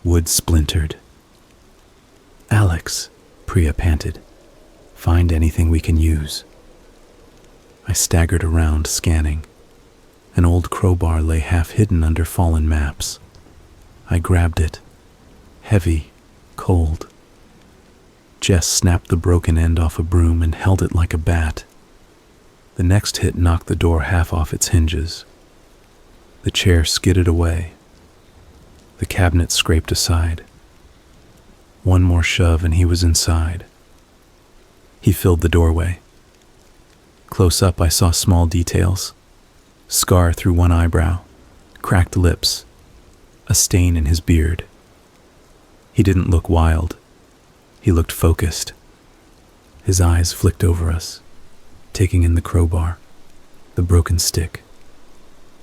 Wood splintered. "Alex," Priya panted. "Find anything we can use." I staggered around, scanning. An old crowbar lay half hidden under fallen maps. I grabbed it. Heavy, cold. Jess snapped the broken end off a broom and held it like a bat. The next hit knocked the door half off its hinges. The chair skidded away. The cabinet scraped aside. One more shove and he was inside. He filled the doorway. Close up, I saw small details. Scar through one eyebrow, cracked lips, a stain in his beard. He didn't look wild. He looked focused. His eyes flicked over us, taking in the crowbar, the broken stick.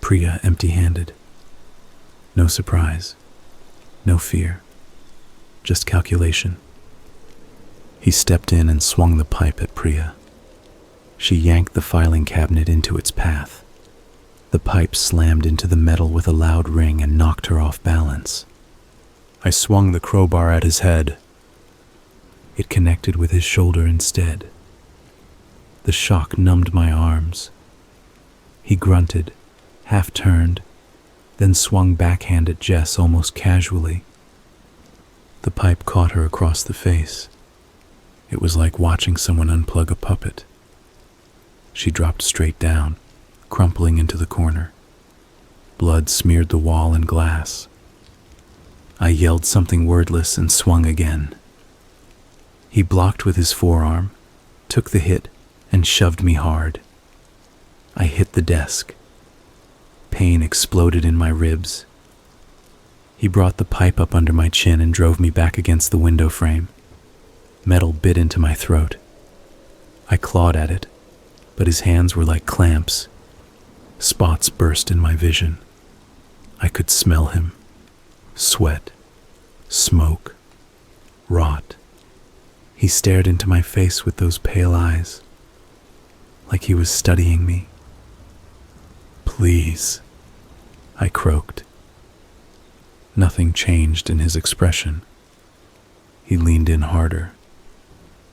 Priya empty-handed. No surprise, no fear, just calculation. He stepped in and swung the pipe at Priya. She yanked the filing cabinet into its path. The pipe slammed into the metal with a loud ring and knocked her off balance. I swung the crowbar at his head. It connected with his shoulder instead. The shock numbed my arms. He grunted, half turned, then swung backhand at Jess almost casually. The pipe caught her across the face. It was like watching someone unplug a puppet. She dropped straight down, crumpling into the corner. Blood smeared the wall and glass. I yelled something wordless and swung again. He blocked with his forearm, took the hit, and shoved me hard. I hit the desk. Pain exploded in my ribs. He brought the pipe up under my chin and drove me back against the window frame. Metal bit into my throat. I clawed at it, but his hands were like clamps. Spots burst in my vision. I could smell him. Sweat, smoke, rot. He stared into my face with those pale eyes, like he was studying me. "Please," I croaked. Nothing changed in his expression. He leaned in harder.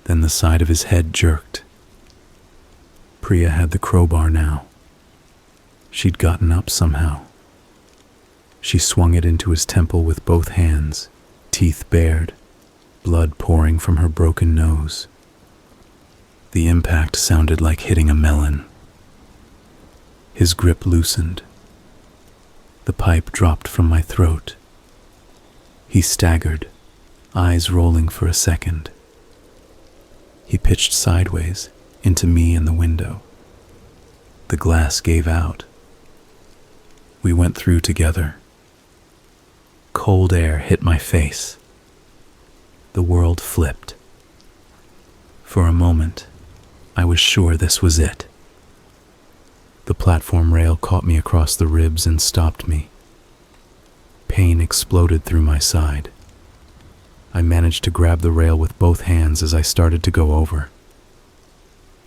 Then the side of his head jerked. Priya had the crowbar now. She'd gotten up somehow. She swung it into his temple with both hands, teeth bared, blood pouring from her broken nose. The impact sounded like hitting a melon. His grip loosened. The pipe dropped from my throat. He staggered, eyes rolling for a second. He pitched sideways into me and the window. The glass gave out. We went through together. Cold air hit my face. The world flipped. For a moment, I was sure this was it. The platform rail caught me across the ribs and stopped me. Pain exploded through my side. I managed to grab the rail with both hands as I started to go over.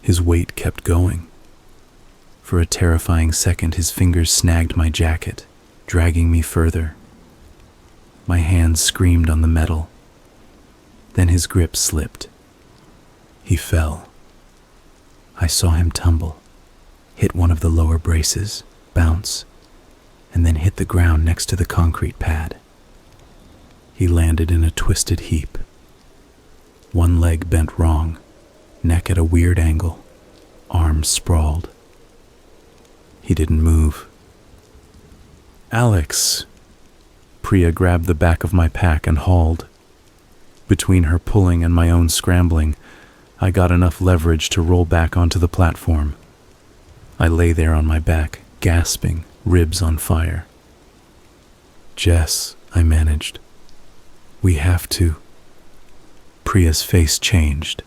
His weight kept going. For a terrifying second, his fingers snagged my jacket, dragging me further. My hands screamed on the metal. Then his grip slipped. He fell. I saw him tumble, hit one of the lower braces, bounce, and then hit the ground next to the concrete pad. He landed in a twisted heap. One leg bent wrong, neck at a weird angle, arms sprawled. He didn't move. "Alex!" Priya grabbed the back of my pack and hauled. Between her pulling and my own scrambling, I got enough leverage to roll back onto the platform. I lay there on my back, gasping, ribs on fire. "Jess," I managed. "We have to." Priya's face changed.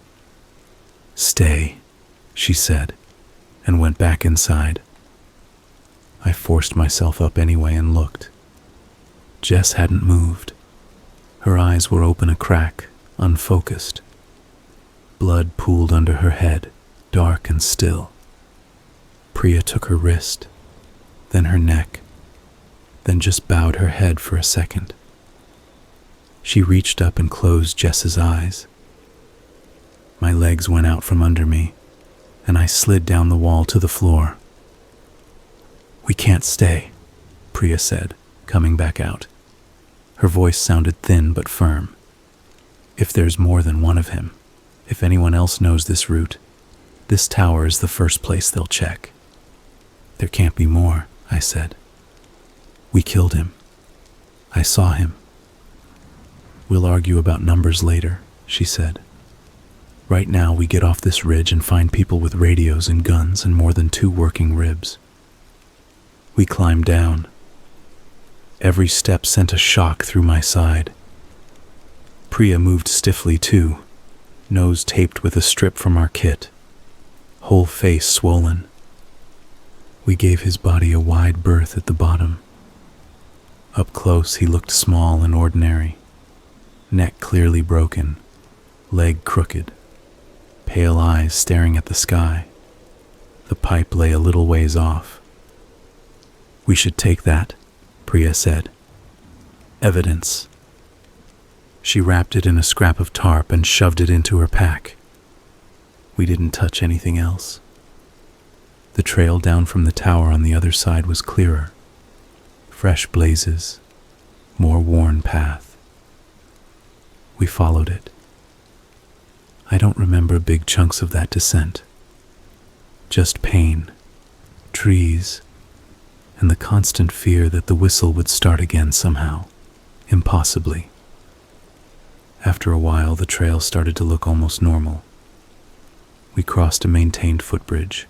"Stay," she said, and went back inside. I forced myself up anyway and looked. Jess hadn't moved. Her eyes were open a crack, unfocused. Blood pooled under her head, dark and still. Priya took her wrist, then her neck, then just bowed her head for a second. She reached up and closed Jess's eyes. My legs went out from under me, and I slid down the wall to the floor. "We can't stay," Priya said, coming back out. Her voice sounded thin but firm. "If there's more than one of him, if anyone else knows this route, this tower is the first place they'll check." "There can't be more," I said. "We killed him. I saw him." "We'll argue about numbers later," she said. "Right now we get off this ridge and find people with radios and guns and more than 2 working ribs." We climbed down. Every step sent a shock through my side. Priya moved stiffly too, nose taped with a strip from our kit, whole face swollen. We gave his body a wide berth at the bottom. Up close he looked small and ordinary, neck clearly broken, leg crooked, pale eyes staring at the sky. The pipe lay a little ways off. "We should take that," Priya said. "Evidence." She wrapped it in a scrap of tarp and shoved it into her pack. We didn't touch anything else. The trail down from the tower on the other side was clearer. Fresh blazes, more worn path. We followed it. I don't remember big chunks of that descent. Just pain, trees, and the constant fear that the whistle would start again somehow, impossibly. After a while, the trail started to look almost normal. We crossed a maintained footbridge,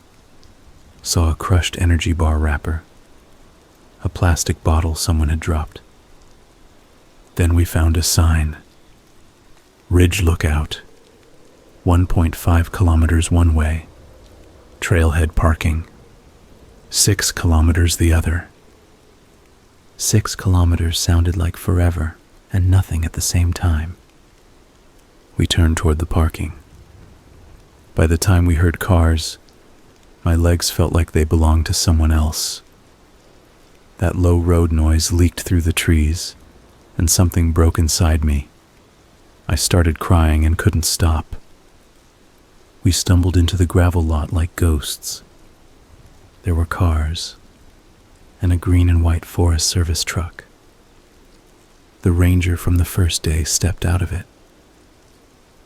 saw a crushed energy bar wrapper, a plastic bottle someone had dropped. Then we found a sign. "Ridge Lookout, 1.5 kilometers one way, trailhead parking, 6 kilometers the other." 6 kilometers sounded like forever and nothing at the same time. We turned toward the parking. By the time we heard cars, my legs felt like they belonged to someone else. That low road noise leaked through the trees, and something broke inside me. I started crying and couldn't stop. We stumbled into the gravel lot like ghosts. There were cars, and a green and white Forest Service truck. The ranger from the first day stepped out of it.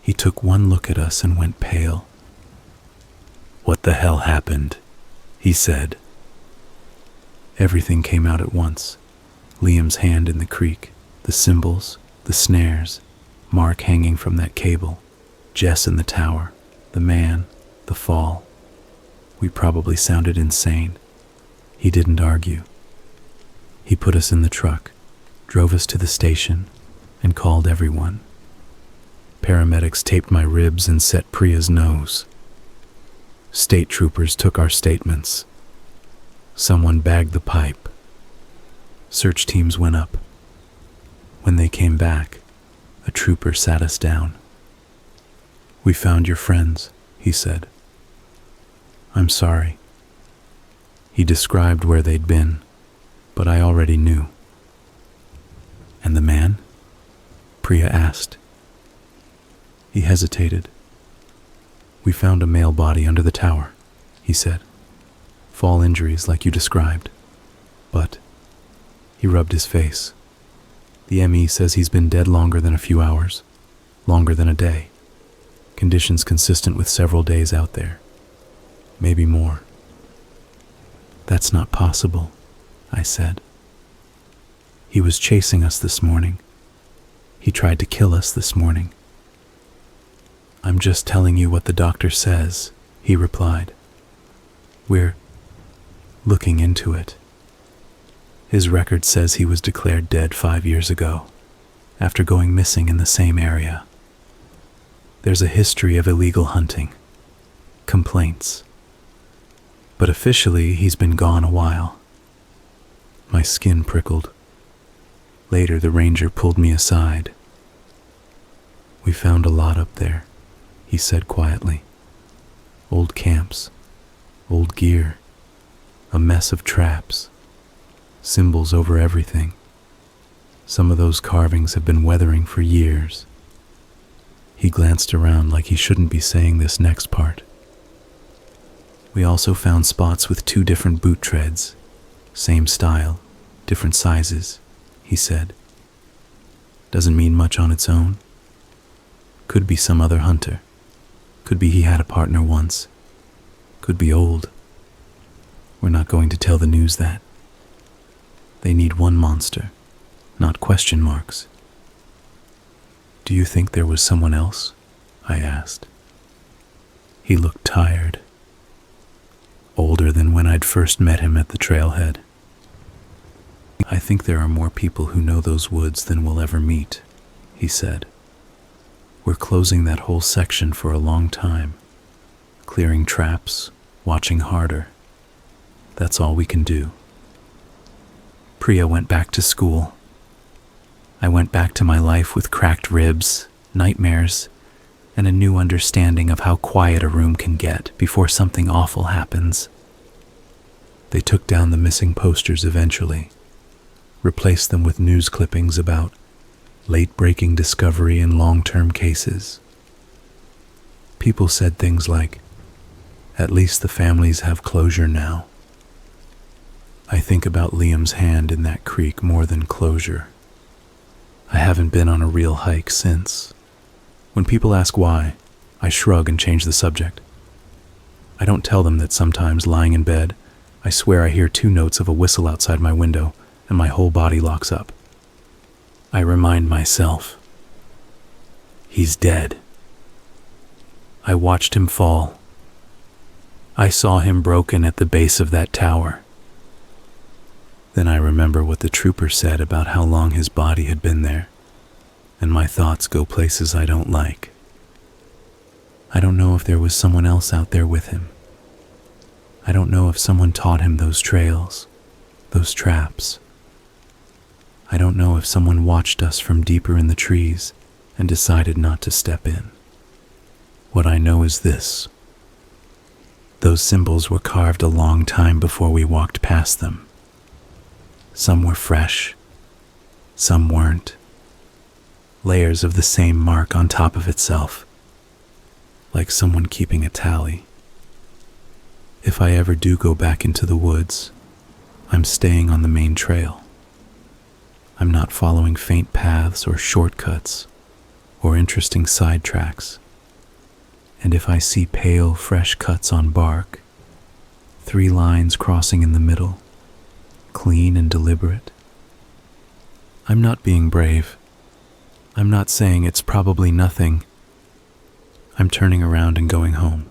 He took one look at us and went pale. "What the hell happened?" he said. Everything came out at once. Liam's hand in the creek, the cymbals, the snares, Mark hanging from that cable, Jess in the tower, the man, the fall. We probably sounded insane. He didn't argue. He put us in the truck, drove us to the station, and called everyone. Paramedics taped my ribs and set Priya's nose. State troopers took our statements. Someone bagged the pipe. Search teams went up. When they came back, a trooper sat us down. "We found your friends," he said. "I'm sorry." He described where they'd been, but I already knew. And the man? Priya asked. He hesitated. We found a male body under the tower, he said. Fall injuries like you described. But he rubbed his face. The ME says he's been dead longer than a few hours, longer than a day. Conditions consistent with several days out there. Maybe more. That's not possible, I said. He was chasing us this morning. He tried to kill us this morning. I'm just telling you what the doctor says, he replied. We're looking into it. His record says he was declared dead 5 years ago, after going missing in the same area. There's a history of illegal hunting, complaints. But officially, he's been gone a while. My skin prickled. Later, the ranger pulled me aside. We found a lot up there, he said quietly. Old camps, old gear, a mess of traps, symbols over everything. Some of those carvings have been weathering for years. He glanced around like he shouldn't be saying this next part. We also found spots with 2 different boot treads. Same style, different sizes, he said. Doesn't mean much on its own. Could be some other hunter. Could be he had a partner once. Could be old. We're not going to tell the news that. They need one monster, not question marks. Do you think there was someone else? I asked. He looked tired. Older than when I'd first met him at the trailhead. I think there are more people who know those woods than we'll ever meet, he said. We're closing that whole section for a long time, clearing traps, watching harder. That's all we can do. Priya went back to school. I went back to my life with cracked ribs, nightmares, and a new understanding of how quiet a room can get before something awful happens. They took down the missing posters eventually, replaced them with news clippings about late-breaking discovery in long-term cases. People said things like, "At least the families have closure now." I think about Liam's hand in that creek more than closure. I haven't been on a real hike since. When people ask why, I shrug and change the subject. I don't tell them that sometimes lying in bed, I swear I hear 2 notes of a whistle outside my window and my whole body locks up. I remind myself, he's dead. I watched him fall. I saw him broken at the base of that tower. Then I remember what the trooper said about how long his body had been there, and my thoughts go places I don't like. I don't know if there was someone else out there with him. I don't know if someone taught him those trails, those traps. I don't know if someone watched us from deeper in the trees and decided not to step in. What I know is this. Those symbols were carved a long time before we walked past them. Some were fresh, some weren't. Layers of the same mark on top of itself, like someone keeping a tally. If I ever do go back into the woods, I'm staying on the main trail. I'm not following faint paths or shortcuts or interesting side tracks. And if I see pale, fresh cuts on bark, 3 lines crossing in the middle, clean and deliberate, I'm not being brave. I'm not saying it's probably nothing. I'm turning around and going home.